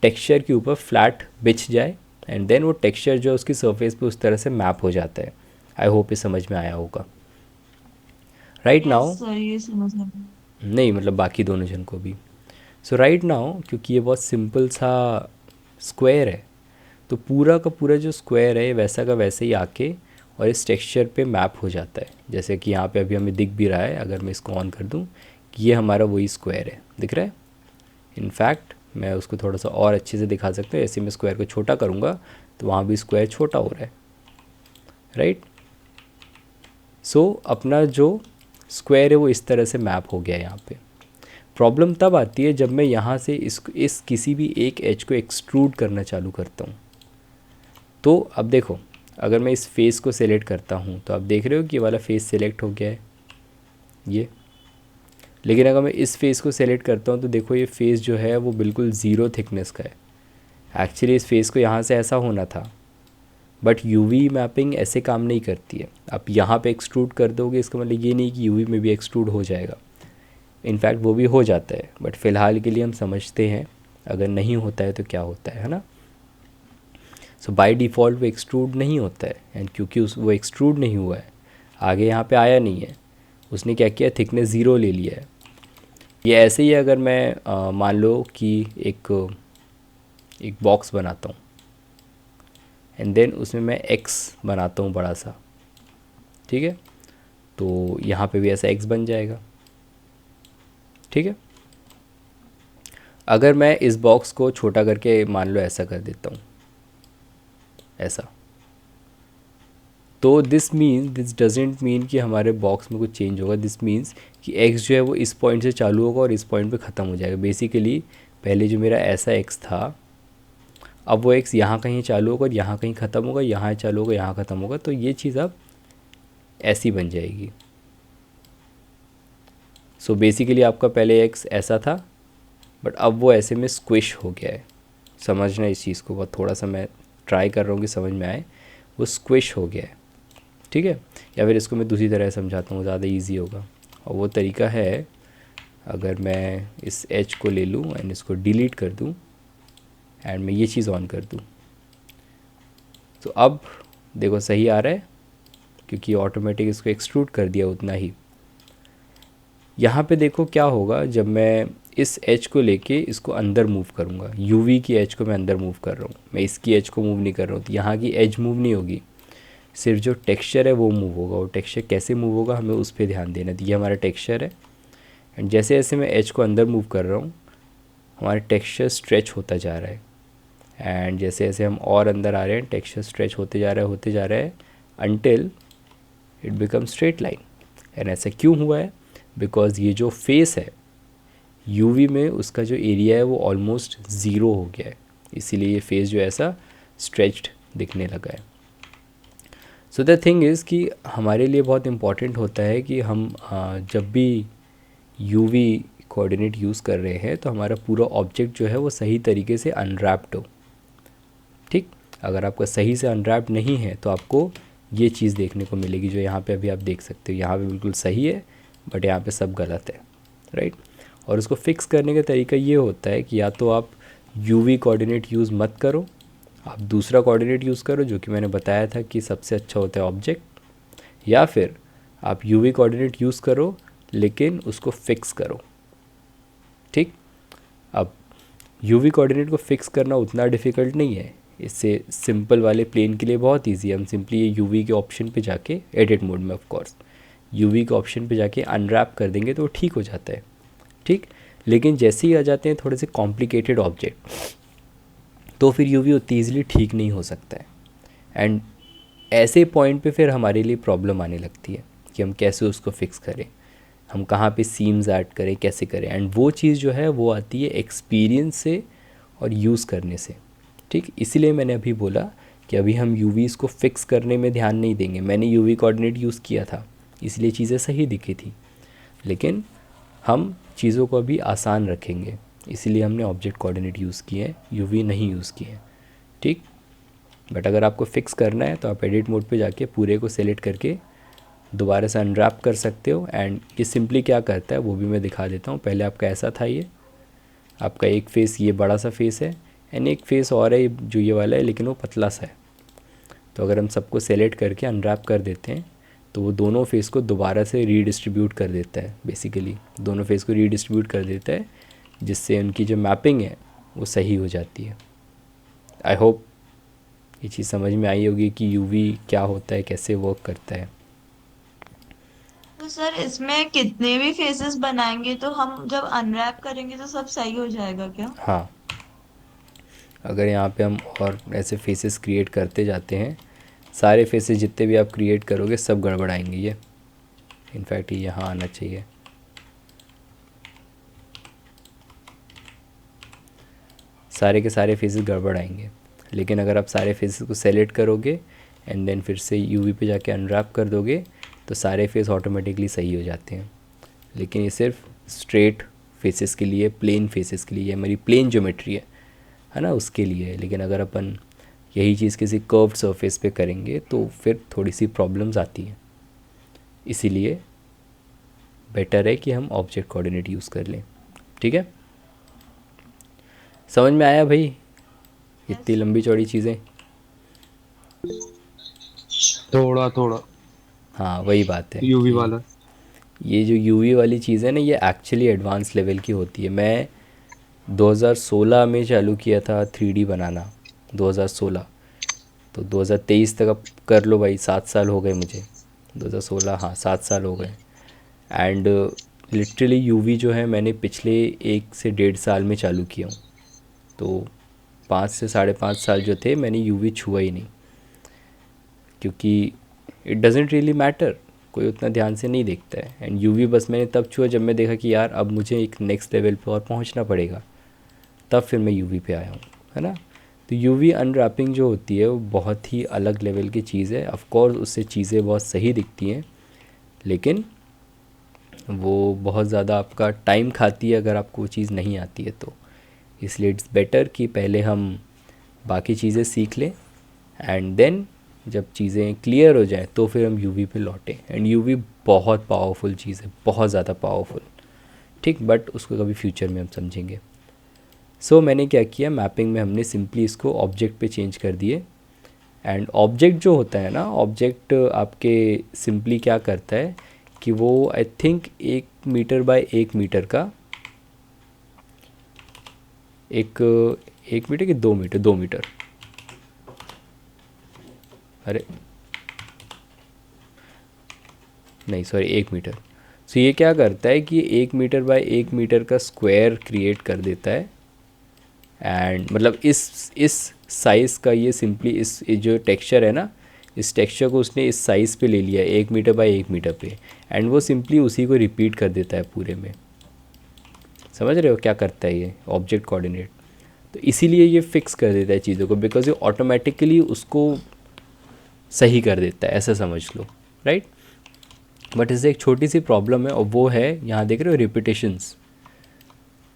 टेक्सचर के ऊपर फ्लैट बिछ जाए, एंड देन वो टेक्सचर जो है उसकी सरफेस पे उस तरह से मैप हो जाता है। आई होप ये समझ में आया होगा, राइट यस नाउ। सर, ये समझ में आया। नहीं मतलब बाकी दोनों जन को भी। सो राइट नाउ क्योंकि ये बहुत सिंपल सा स्क्वायर है, तो पूरा का पूरा जो स्क्वायर है वैसा का वैसे ही आके और इस टेक्सचर पे मैप हो जाता है। जैसे कि यहाँ पे अभी हमें दिख भी रहा है, अगर मैं इसको ऑन कर दूँ कि ये हमारा वही स्क्वायर है, दिख रहा है। इनफैक्ट मैं उसको थोड़ा सा और अच्छे से दिखा सकता हूँ, ऐसे मैं स्क्वायर को छोटा करूँगा तो वहाँ भी स्क्वायर छोटा हो रहा है, राइट। सो अपना जो स्क्वायर है वो इस तरह से मैप हो गया है यहाँ पे। प्रॉब्लम तब आती है जब मैं यहाँ से इस किसी भी एक एज को एक्सट्रूड करना चालू करता हूँ। तो अब देखो, अगर मैं इस फेस को सेलेक्ट करता हूँ तो आप देख रहे हो कि ये वाला फेस सेलेक्ट हो गया है ये। लेकिन अगर मैं इस फेस को सेलेक्ट करता हूँ तो देखो ये फेस जो है वो बिल्कुल ज़ीरो थिकनेस का है। एक्चुअली इस फेस को यहाँ से ऐसा होना था, बट यूवी मैपिंग ऐसे काम नहीं करती है। आप यहाँ पे एक्सट्रूड कर दोगे इसका मतलब ये नहीं कि यूवी में भी एक्सट्रूड हो जाएगा, इनफैक्ट वो भी हो जाता है, बट फ़िलहाल के लिए हम समझते हैं अगर नहीं होता है तो क्या होता है ना। सो बाय डिफ़ॉल्ट वो एक्सट्रूड नहीं होता है, एंड क्योंकि वो एक्सट्रूड नहीं हुआ है, आगे यहाँ पे आया नहीं है, उसने क्या किया, थिकनेस ज़ीरो ले लिया है। ये ऐसे ही है, अगर मैं मान लो कि एक बॉक्स बनाता हूँ एंड देन उसमें मैं एक्स बनाता हूँ बड़ा सा, ठीक है, तो यहाँ पे भी ऐसा एक्स बन जाएगा, ठीक है। अगर मैं इस बॉक्स को छोटा करके मान लो ऐसा कर देता हूँ, ऐसा, तो दिस डजेंट मीन कि हमारे बॉक्स में कुछ चेंज होगा। दिस मीन्स कि एक्स जो है वो इस पॉइंट से चालू होगा और इस पॉइंट पे ख़त्म हो जाएगा। बेसिकली पहले जो मेरा ऐसा एक्स था, अब वो एक्स यहाँ कहीं चालू होगा और यहाँ कहीं ख़त्म होगा, यहाँ चालू होगा यहाँ ख़त्म होगा, तो ये चीज़ अब ऐसी बन जाएगी। सो बेसिकली आपका पहले एक्स ऐसा था, बट अब वो ऐसे में स्क्विश हो गया है। समझना इस चीज़ को, बहुत थोड़ा सा मैं ट्राई कर रहा हूँ कि समझ में आए। वो स्क्विश हो गया है, ठीक है। या फिर इसको मैं दूसरी तरह समझाता हूँ, ज़्यादा इजी होगा। और वो तरीका है, अगर मैं इस एच को ले लूँ एंड इसको डिलीट कर दूँ एंड मैं ये चीज़ ऑन कर दूँ, तो अब देखो सही आ रहा है क्योंकि ऑटोमेटिक इसको एक्सट्रूड कर दिया उतना ही। यहाँ पे देखो क्या होगा, जब मैं इस एज को लेके इसको अंदर मूव करूँगा, यूवी की एज को मैं अंदर मूव कर रहा हूँ, मैं इसकी एज को मूव नहीं कर रहा हूँ, तो यहाँ की एज मूव नहीं होगी, सिर्फ जो टेक्सचर है वो मूव होगा। और टेक्सचर कैसे मूव होगा हमें उस पर ध्यान देना। तो ये हमारा टेक्सचर है, एंड जैसे जैसे मैं एज को अंदर मूव कर रहा हूँ हमारा टेक्सचर स्ट्रेच होता जा रहा है, एंड जैसे जैसे हम और अंदर आ रहे हैं टेक्सचर स्ट्रेच होते जा रहा है until it become straight line. And ऐसा क्यों हुआ है, बिकॉज ये जो फेस है यूवी में उसका जो एरिया है वो ऑलमोस्ट ज़ीरो हो गया है, इसीलिए ये फेस जो ऐसा स्ट्रेच्ड दिखने लगा है। सो द थिंग इज़ कि हमारे लिए बहुत इम्पॉर्टेंट होता है कि हम जब भी यूवी कोऑर्डिनेट यूज़ कर रहे हैं तो हमारा पूरा ऑब्जेक्ट जो है वो सही तरीके से अनरैप्ड हो, ठीक। अगर आपका सही से अनरैप्ड नहीं है तो आपको ये चीज़ देखने को मिलेगी जो यहाँ पे अभी आप देख सकते हो। यहाँ पे बिल्कुल सही है बट यहाँ पे सब गलत है, राइट। और उसको फिक्स करने का तरीका ये होता है कि या तो आप यूवी कोऑर्डिनेट यूज़ मत करो, आप दूसरा कोऑर्डिनेट यूज़ करो जो कि मैंने बताया था कि सबसे अच्छा होता है ऑब्जेक्ट, या फिर आप यूवी कोऑर्डिनेट यूज़ करो लेकिन उसको फिक्स करो, यूवी कोऑर्डिनेट को फिक्स करना उतना डिफ़िकल्ट नहीं है, इससे सिंपल वाले प्लेन के लिए बहुत इजी है। हम सिंपली ये यूवी के ऑप्शन पे जाके, एडिट मोड में ऑफ कोर्स, यूवी के ऑप्शन पे जाके अनरैप कर देंगे तो वो ठीक हो जाता है। ठीक, लेकिन जैसे ही आ जाते हैं थोड़े से कॉम्प्लिकेटेड ऑब्जेक्ट, तो फिर यूवी उतनी ईजिली ठीक नहीं हो सकता है। एंड ऐसे पॉइंट पे फिर हमारे लिए प्रॉब्लम आने लगती है कि हम कैसे उसको फिक्स करें, हम कहाँ पे सीम्स ऐड करें, कैसे करें। एंड वो चीज़ जो है वो आती है एक्सपीरियंस से और यूज़ करने से। ठीक, इसीलिए मैंने अभी बोला कि अभी हम यूवीज़ को फिक्स करने में ध्यान नहीं देंगे। मैंने यूवी कोऑर्डिनेट यूज़ किया था इसलिए चीज़ें सही दिखी थी, लेकिन हम चीज़ों को अभी आसान रखेंगे, इसीलिए हमने ऑब्जेक्ट कोऑर्डिनेट यूज़ किए हैं, यूवी नहीं यूज़ किए हैं। ठीक, बट अगर आपको फिक्स करना है तो आप एडिट मोड पे जाके पूरे को सेलेक्ट करके दोबारा से अनरैप कर सकते हो। एंड ये सिंपली क्या करता है वो भी मैं दिखा देता हूँ। पहले आपका ऐसा था, ये आपका एक फेस, ये बड़ा सा फेस है, एंड एक फेस और है जो ये वाला है, लेकिन वो पतला सा है। तो अगर हम सबको सेलेक्ट करके अनरैप कर देते हैं तो वो दोनों फेस को दोबारा से रीडिस्ट्रीब्यूट कर देता है। बेसिकली दोनों फेस को रीडिस्ट्रीब्यूट कर देता है, जिससे उनकी जो मैपिंग है वो सही हो जाती है। आई होप ये चीज़ समझ में आई होगी कि यूवी क्या होता है, कैसे वर्क करता है। तो सर इसमें कितने भी फेसेस बनाएंगे तो हम जब अनरैप करेंगे तो सब सही हो जाएगा क्या? हाँ, अगर यहाँ पे हम और ऐसे फेसेस क्रिएट करते जाते हैं, सारे फेसेस जितने भी आप क्रिएट करोगे सब गड़बड़ाएंगे। ये इनफैक्ट ये यहाँ आना चाहिए। सारे के सारे फेसेस गड़बड़ आएंगे, लेकिन अगर आप सारे फेसेस को सेलेक्ट करोगे एंड देन फिर से यूवी पे जाके अनरैप कर दोगे तो सारे फेस ऑटोमेटिकली सही हो जाते हैं। लेकिन ये सिर्फ स्ट्रेट फेसेस के लिए, प्लेन फेसेस के लिए, हमारी प्लेन ज्योमेट्री है ना, उसके लिए है। लेकिन अगर अपन यही चीज़ किसी कर्व्ड सरफेस पे करेंगे तो फिर थोड़ी सी प्रॉब्लम्स आती हैं। इसीलिए बेटर है कि हम ऑब्जेक्ट कोऑर्डिनेट यूज़ कर लें। ठीक है, समझ में आया भाई इतनी यस। लंबी चौड़ी चीज़ें? थोड़ा थोड़ा हाँ वही बात है यूवी कि वाला। ये जो यूवी वाली चीज़ है ना, ये एक्चुअली एडवांस लेवल की होती है। मैं 2016 में चालू किया था 3D बनाना, 2016, तो 2023 तक अब कर लो भाई, 7 साल हो गए मुझे। 2016, हाँ 7 साल हो गए। एंड लिटरली यूवी जो है मैंने पिछले 1 से 1.5 साल में चालू किया हूँ। तो 5 से 5.5 साल जो थे मैंने यूवी छुआ ही नहीं, क्योंकि इट डजेंट रियली मैटर, कोई उतना ध्यान से नहीं देखता है। एंड यूवी बस मैंने तब छुआ जब मैं देखा कि यार अब मुझे एक नेक्स्ट लेवल पे और पहुंचना पड़ेगा, तब फिर मैं यूवी पे आया हूँ, है ना। तो यूवी अनरैपिंग जो होती है वो बहुत ही अलग लेवल की चीज़ है। ऑफ कोर्स उससे चीज़ें बहुत सही दिखती हैं, लेकिन वो बहुत ज़्यादा आपका टाइम खाती है अगर आपको वो चीज़ नहीं आती है तो। इसलिए इट्स बेटर कि पहले हम बाकी चीज़ें सीख लें एंड देन जब चीज़ें क्लियर हो जाएं तो फिर हम यूवी पे लौटें। एंड यूवी बहुत पावरफुल चीज़ है, बहुत ज़्यादा पावरफुल। ठीक, बट उसको कभी फ्यूचर में हम समझेंगे। सो मैंने क्या किया, मैपिंग में हमने सिंपली इसको ऑब्जेक्ट पे चेंज कर दिए। एंड ऑब्जेक्ट जो होता है ना, ऑब्जेक्ट आपके सिंपली क्या करता है कि वो I think 1 metre by 1 metre का, एक 1 मीटर कि 2 मीटर, 2 मीटर, अरे नहीं सॉरी 1 मीटर। सो ये क्या करता है कि 1 मीटर बाय 1 मीटर का स्क्वायर क्रिएट कर देता है। एंड मतलब इस साइज़ का ये सिंपली इस जो टेक्सचर है ना, इस टेक्सचर को उसने इस साइज़ पे ले लिया 1 मीटर बाय 1 मीटर पे, एंड वो सिंपली उसी को रिपीट कर देता है पूरे में। समझ रहे हो क्या करता है ये ऑब्जेक्ट कोऑर्डिनेट? तो इसीलिए ये फिक्स कर देता है चीज़ों को, बिकॉज ये ऑटोमेटिकली उसको सही कर देता है, ऐसा समझ लो, राइट। बट इससे एक छोटी सी प्रॉब्लम है, और वो है यहाँ देख रहे हो रिपीटेशंस,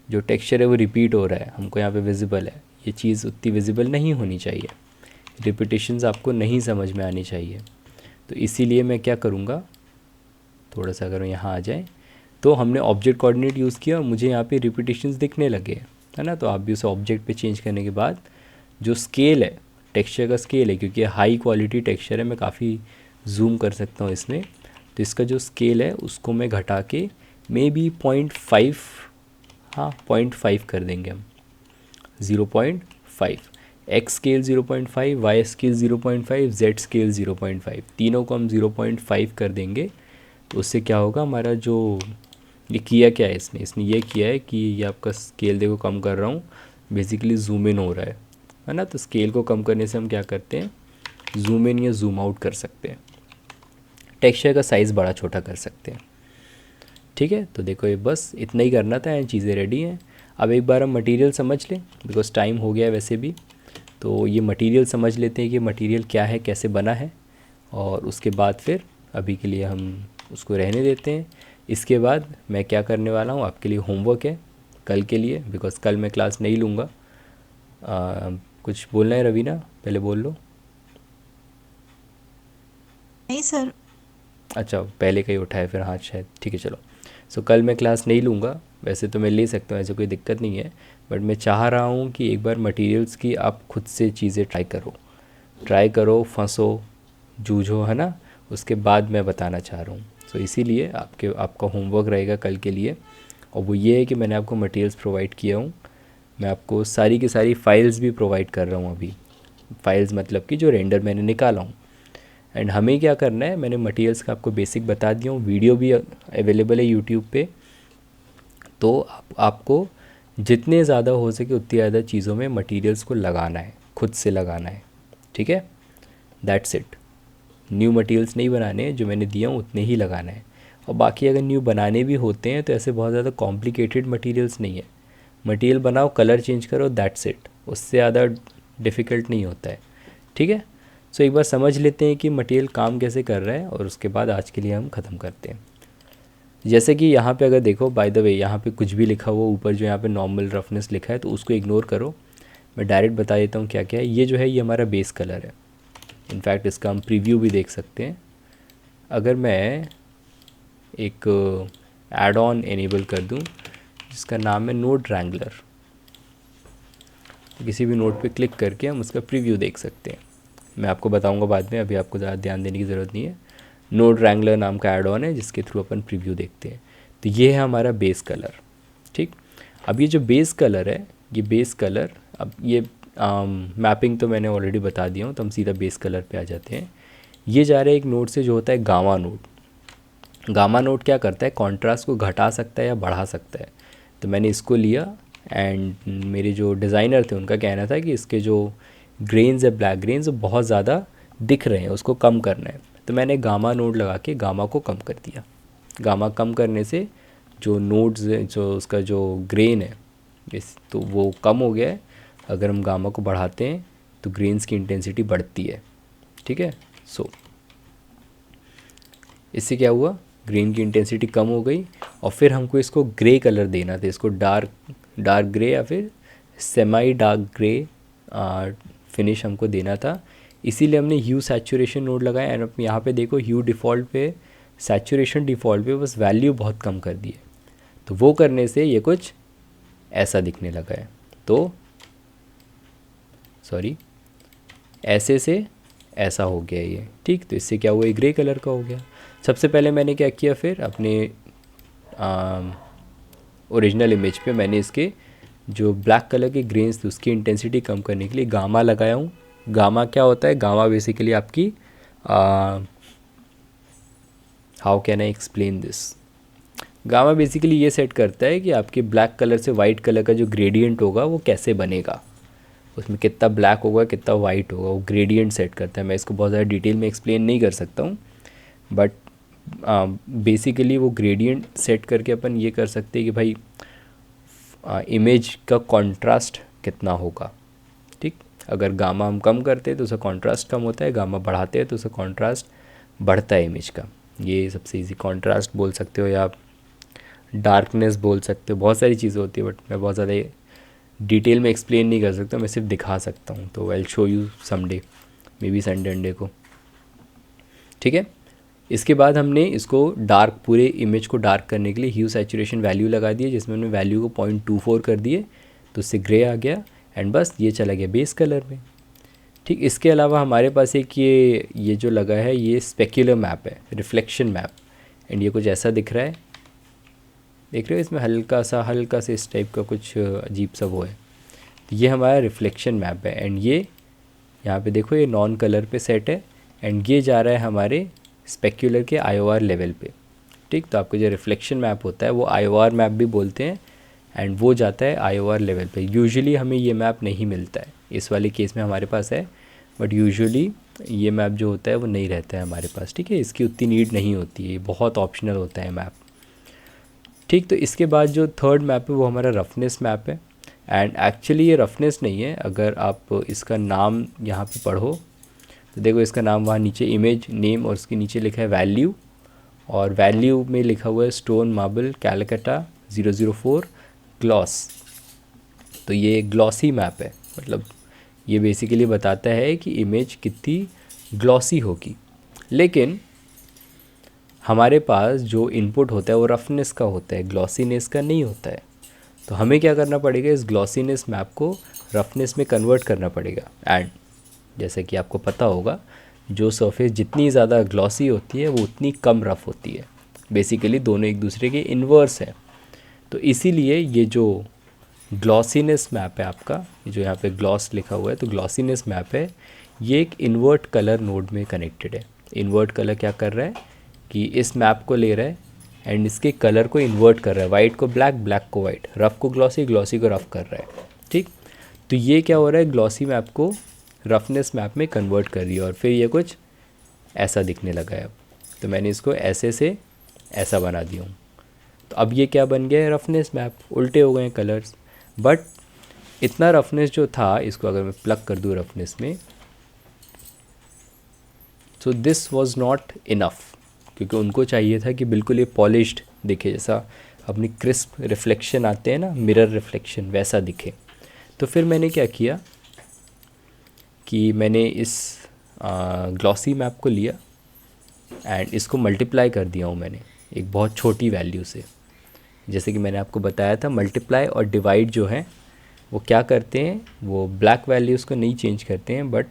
जो टेक्सचर है वो रिपीट हो रहा है, हमको यहाँ पे विजिबल है। ये चीज़ उतनी विजिबल नहीं होनी चाहिए, रिपीटेशंस आपको नहीं समझ में आनी चाहिए। तो इसीलिए मैं क्या करूँगा, थोड़ा सा अगर यहाँ आ जाए, तो हमने ऑब्जेक्ट कोऑर्डिनेट यूज़ किया और मुझे यहाँ पे रिपीटेशंस दिखने लगे, है ना। तो आप भी उसे ऑब्जेक्ट पे चेंज करने के बाद जो स्केल है, टेक्सचर का स्केल है, क्योंकि हाई क्वालिटी टेक्सचर है, मैं काफ़ी जूम कर सकता हूँ इसमें, तो इसका जो स्केल है उसको मैं घटा के मे बी 0.5, हाँ 0.5 कर देंगे हम। 0.5, X scale 0.5, Y scale 0.5, Z scale 0.5, तीनों को हम 0.5 कर देंगे। तो उससे क्या होगा, हमारा जो ये किया क्या है इसने ये किया है कि ये आपका स्केल देखो कम कर रहा हूँ, बेसिकली जूम इन हो रहा है ना। तो स्केल को कम करने से हम क्या करते हैं, जूम इन या जूम आउट कर सकते हैं, टेक्सचर का साइज़ बड़ा छोटा कर सकते हैं। ठीक है, तो देखो ये बस इतना ही करना था, ये चीज़ें रेडी हैं। अब एक बार हम मटेरियल समझ लें, बिकॉज टाइम हो गया है वैसे भी। तो ये मटेरियल समझ लेते हैं कि मटेरियल क्या है, कैसे बना है, और उसके बाद फिर अभी के लिए हम उसको रहने देते हैं। इसके बाद मैं क्या करने वाला हूँ, आपके लिए होमवर्क है कल के लिए, बिकॉज कल मैं क्लास नहीं लूँगा। कुछ बोलना है रवीना, पहले बोल लो। नहीं सर। अच्छा, पहले का ही उठाया फिर, हाँ शायद, ठीक है चलो। सो कल मैं क्लास नहीं लूँगा, वैसे तो मैं ले सकता हूँ, ऐसे कोई दिक्कत नहीं है, बट मैं चाह रहा हूँ कि एक बार मटेरियल्स की आप खुद से चीज़ें ट्राई करो, फंसो, जूझो, है ना। उसके बाद मैं बताना चाह रहा हूँ। सो इसीलिए आपका होमवर्क रहेगा कल के लिए, और वो ये है कि मैंने आपको मटेरियल्स प्रोवाइड किया हूँ। मैं आपको सारी की सारी फाइल्स भी प्रोवाइड कर रहा हूँ अभी। फाइल्स मतलब कि जो रेंडर मैंने निकाला हूँ। एंड हमें क्या करना है, मैंने मटेरियल्स का आपको बेसिक बता दिया हूँ, वीडियो भी अवेलेबल है यूट्यूब पे। तो आपको जितने ज़्यादा हो सके उतनी ज़्यादा चीज़ों में मटेरियल्स को लगाना है, खुद से लगाना है। ठीक है, दैट्स इट। न्यू मटेरियल्स नहीं बनाने हैं, जो मैंने दिया हूँ उतने ही लगाना है। और बाकी अगर न्यू बनाने भी होते हैं तो ऐसे बहुत ज़्यादा कॉम्प्लिकेटेड मटेरियल्स नहीं है। मटेरियल बनाओ, कलर चेंज करो, दैट्स इट, उससे ज़्यादा डिफ़िकल्ट नहीं होता है। ठीक है, सो एक बार समझ लेते हैं कि मटेरियल काम कैसे कर रहा है, और उसके बाद आज के लिए हम ख़त्म करते हैं। जैसे कि यहाँ पे अगर देखो, बाय द वे यहाँ पे कुछ भी लिखा हुआ ऊपर, जो यहाँ पे नॉर्मल रफनेस लिखा है, तो उसको इग्नोर करो। मैं डायरेक्ट बता देता हूँ क्या क्या है। ये जो है ये हमारा बेस कलर है। इनफैक्ट इसका हम प्रीव्यू भी देख सकते हैं। अगर मैं एक एड ऑन इनेबल कर दूं जिसका नाम है नोड रैंगलर, तो किसी भी नोड पे क्लिक करके हम उसका प्रीव्यू देख सकते हैं। मैं आपको बताऊंगा बाद में, अभी आपको ज़्यादा ध्यान देने की ज़रूरत नहीं है। नोड रैंगलर नाम का एड ऑन है जिसके थ्रू अपन प्रीव्यू देखते हैं। तो ये है हमारा बेस कलर। ठीक, अब ये जो बेस कलर है, ये बेस कलर, अब ये मैपिंग तो मैंने ऑलरेडी बता दिया हूँ, तो हम सीधा बेस कलर पे आ जाते हैं। ये जा रहा है एक नोड से जो होता है गामा नोड। गामा नोड क्या करता है, कॉन्ट्रास्ट को घटा सकता है या बढ़ा सकता है। तो मैंने इसको लिया, एंड मेरे जो डिज़ाइनर थे उनका कहना था कि इसके जो ग्रेन्स है, ब्लैक ग्रेन्स, वो बहुत ज़्यादा दिख रहे हैं, उसको कम करना है। तो मैंने गामा नोड लगा के गामा को कम कर दिया। गामा कम करने से जो नोड्स, जो उसका जो ग्रेन है इस, तो वो कम हो गया है। अगर हम गामा को बढ़ाते हैं तो ग्रेन्स की इंटेंसिटी बढ़ती है। ठीक है, सो इससे क्या हुआ, ग्रेन की इंटेंसिटी कम हो गई। और फिर हमको इसको ग्रे कलर देना था, इसको डार्क ग्रे या फिर सेमाई डार्क ग्रे फिनिश हमको देना था। इसीलिए हमने ह्यू सैचुरेशन नोड लगाया। एंड यहाँ पे देखो, ह्यू डिफ़ॉल्ट पे, सैचुरेशन डिफ़ॉल्ट पे बस वैल्यू बहुत कम कर दी है। तो वो करने से ये कुछ ऐसा दिखने लगा है। तो सॉरी, ऐसे से ऐसा हो गया ये। ठीक, तो इससे क्या हुआ, ये ग्रे कलर का हो गया। सबसे पहले मैंने क्या किया, फिर अपने ओरिजिनल इमेज पे मैंने इसके जो ब्लैक कलर के ग्रेन्स थे उसकी इंटेंसिटी कम करने के लिए गामा लगाया हूँ। गामा क्या होता है, गामा बेसिकली आपकी how can I explain this, gamma basically ये सेट करता है कि आपके ब्लैक कलर से वाइट कलर का जो ग्रेडियंट होगा वो कैसे बनेगा, उसमें कितना ब्लैक होगा कितना वाइट होगा, वो ग्रेडियंट सेट करता है। मैं इसको बहुत ज़्यादा डिटेल में एक्सप्लेन नहीं कर सकता हूँ, बट बेसिकली वो ग्रेडियंट सेट करके अपन ये कर सकते हैं कि भाई इमेज का कंट्रास्ट कितना होगा। ठीक, अगर गामा हम कम करते हैं तो उसका कंट्रास्ट कम होता है, गामा बढ़ाते हैं तो उसका कंट्रास्ट बढ़ता है इमेज का। ये सबसे इजी कंट्रास्ट बोल सकते हो, या आप डार्कनेस बोल सकते हो, बहुत सारी चीज़ें होती है, बट मैं बहुत ज़्यादा डिटेल में एक्सप्लेन नहीं कर सकता, मैं सिर्फ दिखा सकता हूँ। तो I will show you someday, may be Sunday को। ठीक है, इसके बाद हमने इसको डार्क, पूरे इमेज को डार्क करने के लिए ह्यू सैचुरेशन वैल्यू लगा दिए, जिसमें हमने वैल्यू को 0.24 कर दिए, तो उससे ग्रे आ गया। एंड बस ये चला गया बेस कलर में। ठीक, इसके अलावा हमारे पास एक ये जो लगा है, ये स्पेक्युलर मैप है, रिफ्लेक्शन मैप। एंड ये कुछ ऐसा दिख रहा है, देख रहे हो, इसमें हल्का सा इस टाइप का कुछ अजीब सा वो है। तो ये हमारा रिफ्लेक्शन मैप है। एंड ये यहाँ पे देखो ये नॉन कलर पे सेट है एंड ये जा रहा है हमारे स्पेक्युलर के आईओआर लेवल पे। ठीक, तो आपको जो रिफ्लेक्शन मैप होता है वो आईओआर मैप भी बोलते हैं एंड वो जाता है आईओआर लेवल पे। यूजुअली हमें ये मैप नहीं मिलता है, इस वाले केस में हमारे पास है, बट यूजुअली ये मैप जो होता है वो नहीं रहता है हमारे पास। ठीक है, इसकी उतनी नीड नहीं होती है, ये बहुत ऑप्शनल होता है मैप। ठीक, तो इसके बाद जो थर्ड मैप है वो हमारा रफनेस मैप है। एंड एक्चुअली ये रफनेस नहीं है, अगर आप इसका नाम यहाँ पे पढ़ो तो देखो इसका नाम वहाँ नीचे इमेज नेम और उसके नीचे लिखा है वैल्यू, और वैल्यू में लिखा हुआ है स्टोन मार्बल कैलकटा 004 ग्लॉस। तो ये ग्लॉसी मैप है, मतलब ये बेसिकली बताता है कि इमेज कितनी ग्लॉसी होगी। लेकिन हमारे पास जो इनपुट होता है वो रफनेस का होता है, ग्लॉसीनेस का नहीं होता है। तो हमें क्या करना पड़ेगा, इस ग्लॉसीनेस मैप को रफनेस में कन्वर्ट करना पड़ेगा। एंड जैसे कि आपको पता होगा जो सरफेस जितनी ज़्यादा ग्लॉसी होती है वो उतनी कम रफ़ होती है। बेसिकली दोनों एक दूसरे के इन्वर्स हैं। तो इसीलिए ये जो ग्लॉसीनेस मैप है आपका, ये जो यहाँ पे ग्लॉस लिखा हुआ है, तो ग्लॉसीनेस मैप है ये एक इन्वर्ट कलर नोड में कनेक्टेड है। इन्वर्ट कलर क्या कर रहा है कि इस मैप को ले रहा है एंड इसके कलर को इन्वर्ट कर रहा है, वाइट को ब्लैक, ब्लैक को वाइट, रफ़ को ग्लॉसी, ग्लॉसी को रफ़ कर रहा है। ठीक, तो ये क्या हो रहा है, ग्लॉसी मैप को रफनेस मैप में कन्वर्ट कर रही है और फिर ये कुछ ऐसा दिखने लगा है। अब तो मैंने इसको ऐसे से ऐसा बना दिया हूँ, तो अब ये क्या बन गया है, रफनेस मैप। उल्टे हो गए हैं कलर्स, बट इतना रफनेस जो था, इसको अगर मैं प्लग कर दूँ रफनेस में, so this was not enough, क्योंकि उनको चाहिए था कि बिल्कुल ये पॉलिश्ड दिखे, जैसा अपनी क्रिस्प रिफ्लेक्शन आते हैं ना, मिरर रिफ्लेक्शन, वैसा दिखे। तो फिर मैंने क्या किया कि मैंने इस ग्लॉसी मैप को लिया एंड इसको मल्टीप्लाई कर दिया हूँ मैंने एक बहुत छोटी वैल्यू से। जैसे कि मैंने आपको बताया था, मल्टीप्लाई और डिवाइड जो है वो क्या करते हैं, वो ब्लैक वैल्यूज़ को नहीं चेंज करते हैं, बट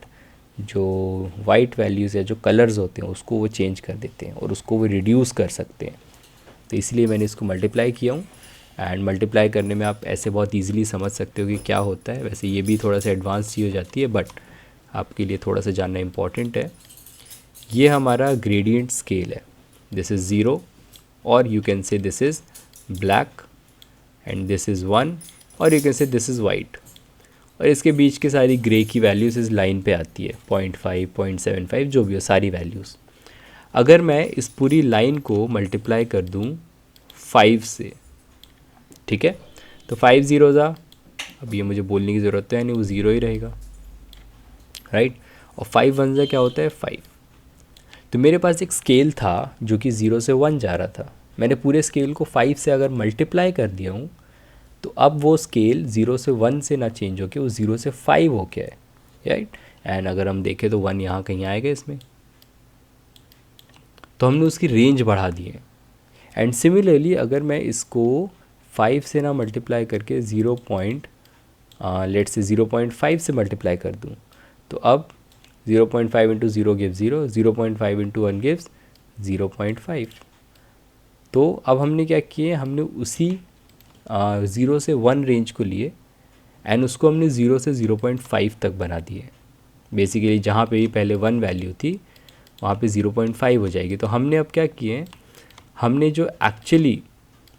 जो वाइट वैल्यूज़ या जो कलर्स होते हैं उसको वो चेंज कर देते हैं और उसको वो रिड्यूस कर सकते हैं। तो इसलिए मैंने इसको मल्टीप्लाई किया हूँ। एंड मल्टीप्लाई करने में आप ऐसे बहुत ईजिली समझ सकते हो कि क्या होता है। वैसे ये भी थोड़ा सा एडवांस चीज़ हो जाती है, बट आपके लिए थोड़ा सा जानना इम्पॉर्टेंट है। ये हमारा ग्रेडियंट स्केल है, दिस इज़ 0 और you can say this is black and this is 1 और you can say this is white, और इसके बीच के सारी ग्रे की वैल्यूज़ इस लाइन पे आती है, 0.5 0.75 जो भी हो, सारी वैल्यूज़। अगर मैं इस पूरी लाइन को मल्टीप्लाई कर दूँ 5 से, ठीक है, तो 5 ज़ीरोज़ आ, अब ये मुझे बोलने की ज़रूरत है नहीं, वो ज़ीरो ही रहेगा, राइट। और 5 वन ज़ा क्या होता है, 5। तो मेरे पास एक स्केल था जो कि 0 से 1 जा रहा था, मैंने पूरे स्केल को 5 से अगर मल्टीप्लाई कर दिया हूँ तो अब वो स्केल 0 से 1 से ना चेंज होके वो 0 से 5 हो गया है, राइट। एंड अगर हम देखें तो 1 यहाँ कहीं आएगा इसमें, तो हमने उसकी रेंज बढ़ा दी है। एंड सिमिलरली अगर मैं इसको 5 से ना मल्टीप्लाई करके 0.5 से मल्टीप्लाई कर दूँ, तो अब 0.5 इंटू 0 गिव्स 0, 0.5 इंटू 1 गिव्स 0.5। तो अब हमने क्या किए, हमने उसी 0 से 1 रेंज को लिए एंड उसको हमने 0 से 0.5 तक बना दिए। बेसिकली जहाँ पे भी पहले 1 वैल्यू थी वहाँ पे 0.5 हो जाएगी। तो हमने अब क्या किए, हमने जो एक्चुअली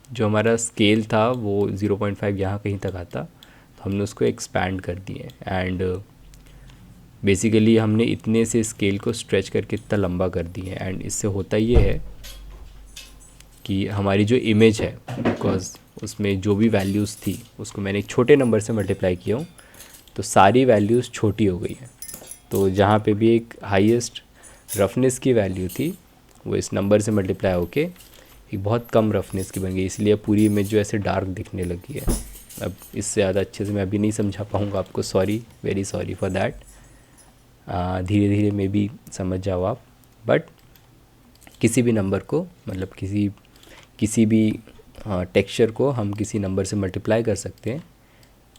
जो हमारा स्केल था वो 0.5 यहाँ कहीं तक आता, तो हमने उसको एक्सपैंड कर दिए एंड बेसिकली हमने इतने से स्केल को स्ट्रेच करके इतना लंबा कर दिए। एंड इससे होता ये है कि हमारी जो इमेज है, बिकॉज उसमें जो भी वैल्यूज़ थी उसको मैंने एक छोटे नंबर से मल्टीप्लाई किया हूँ, तो सारी वैल्यूज़ छोटी हो गई हैं। तो जहाँ पे भी एक हाईएस्ट रफनेस की वैल्यू थी वो इस नंबर से मल्टीप्लाई होके एक बहुत कम रफनेस की बन गई, इसलिए पूरी इमेज जो ऐसे डार्क दिखने लगी है। अब इससे ज़्यादा अच्छे से मैं अभी नहीं समझा पाऊँगा आपको, sorry, very sorry for that. धीरे धीरे मे भी समझ जाओ आप, बट किसी भी नंबर को, मतलब किसी भी टेक्सचर को हम किसी नंबर से मल्टीप्लाई कर सकते हैं।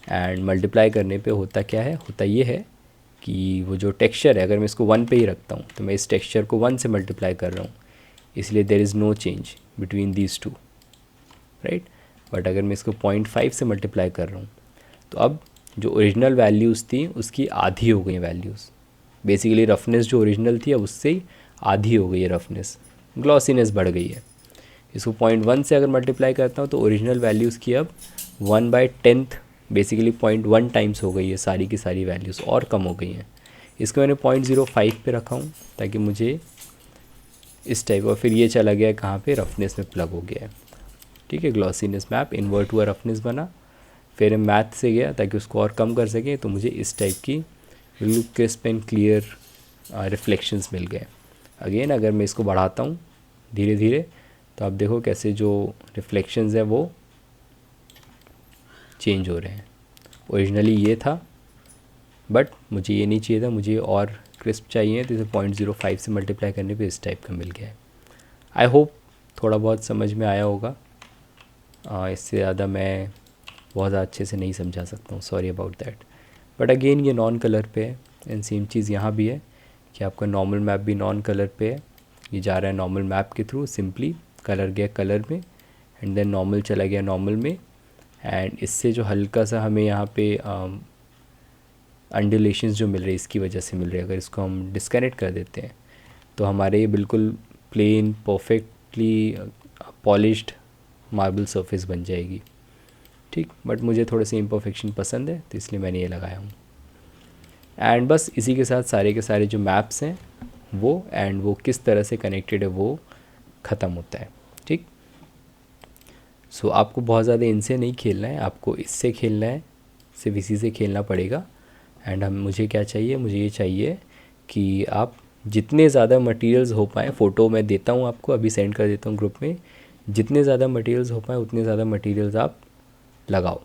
एंड मल्टीप्लाई करने पे होता क्या है, होता ये है कि वो जो टेक्सचर है, अगर मैं इसको 1 पे ही रखता हूँ तो मैं इस टेक्सचर को 1 से मल्टीप्लाई कर रहा हूँ, इसलिए there is no change between these two, right. But अगर मैं इसको 0.5 से मल्टीप्लाई कर रहा हूँ तो अब जो ओरिजिनल वैल्यूज़ थी उसकी आधी हो गई वैल्यूज़। बेसिकली रफनेस जो ओरिजिनल थी अब उससे ही आधी हो गई है रफनेस, ग्लॉसीनेस बढ़ गई है। इसको 0.1 से अगर मल्टीप्लाई करता हूँ तो ओरिजिनल वैल्यूज़ की अब 1/10 बेसिकली 0.1 टाइम्स हो गई है, सारी की सारी वैल्यूज़ और कम हो गई हैं। इसको मैंने 0.05 पे रखा हूँ ताकि मुझे इस टाइप, और फिर ये चला गया कहाँ पे, रफनेस में प्लग हो गया है। ठीक है, ग्लॉसीनेस मैप इन्वर्ट हुआ, रफनेस बना, फिर मैथ से गया ताकि उसको और कम कर सकें, तो मुझे इस टाइप की बिल्कुल क्रिस्प एंड क्लियर रिफ्लेक्शंस मिल गए। अगेन अगर मैं इसको बढ़ाता हूँ धीरे धीरे तो आप देखो कैसे जो रिफ्लेक्शंस हैं वो चेंज हो रहे हैं। ओरिजिनली ये था बट मुझे ये नहीं चाहिए था, मुझे और क्रिस्प चाहिए, तो इसे 0.05 से मल्टीप्लाई करने पे इस टाइप का मिल गया है। आई होप थोड़ा बहुत समझ में आया होगा। इससे ज़्यादा मैं बहुत ज़्यादा अच्छे से नहीं समझा सकता हूँ, sorry about that. But again ये नॉन कलर पे है एंड सेम चीज़ यहाँ भी है कि आपका नॉर्मल मैप भी नॉन कलर पे है। ये जा रहा है नॉर्मल मैप के थ्रू, सिंपली कलर गया कलर में एंड देन नॉर्मल चला गया नॉर्मल में। एंड इससे जो हल्का सा हमें यहाँ पे अंडुलेशंस जो मिल रहे हैं इसकी वजह से मिल रहे हैं, अगर इसको हम डिस्कनेक्ट कर देते हैं तो हमारे ये बिल्कुल plain perfectly polished marble surface बन जाएगी। ठीक, बट मुझे थोड़े से इम्परफेक्शन पसंद है तो इसलिए मैंने ये लगाया हूँ। एंड बस इसी के साथ सारे के सारे जो मैप्स हैं वो किस तरह से कनेक्टेड है वो ख़त्म होता है। ठीक, सो आपको बहुत ज़्यादा इनसे नहीं खेलना है, आपको इससे खेलना है, सिर्फ इसी से खेलना पड़ेगा। एंड मुझे क्या चाहिए, मुझे ये चाहिए कि आप जितने ज़्यादा मटेरियल्स हो पाए, फ़ोटो मैं देता हूँ आपको, अभी सेंड कर देता हूँ ग्रुप में, जितने ज़्यादा मटेरियल्स हो पाए उतने ज़्यादा मटेरियल्स आप लगाओ।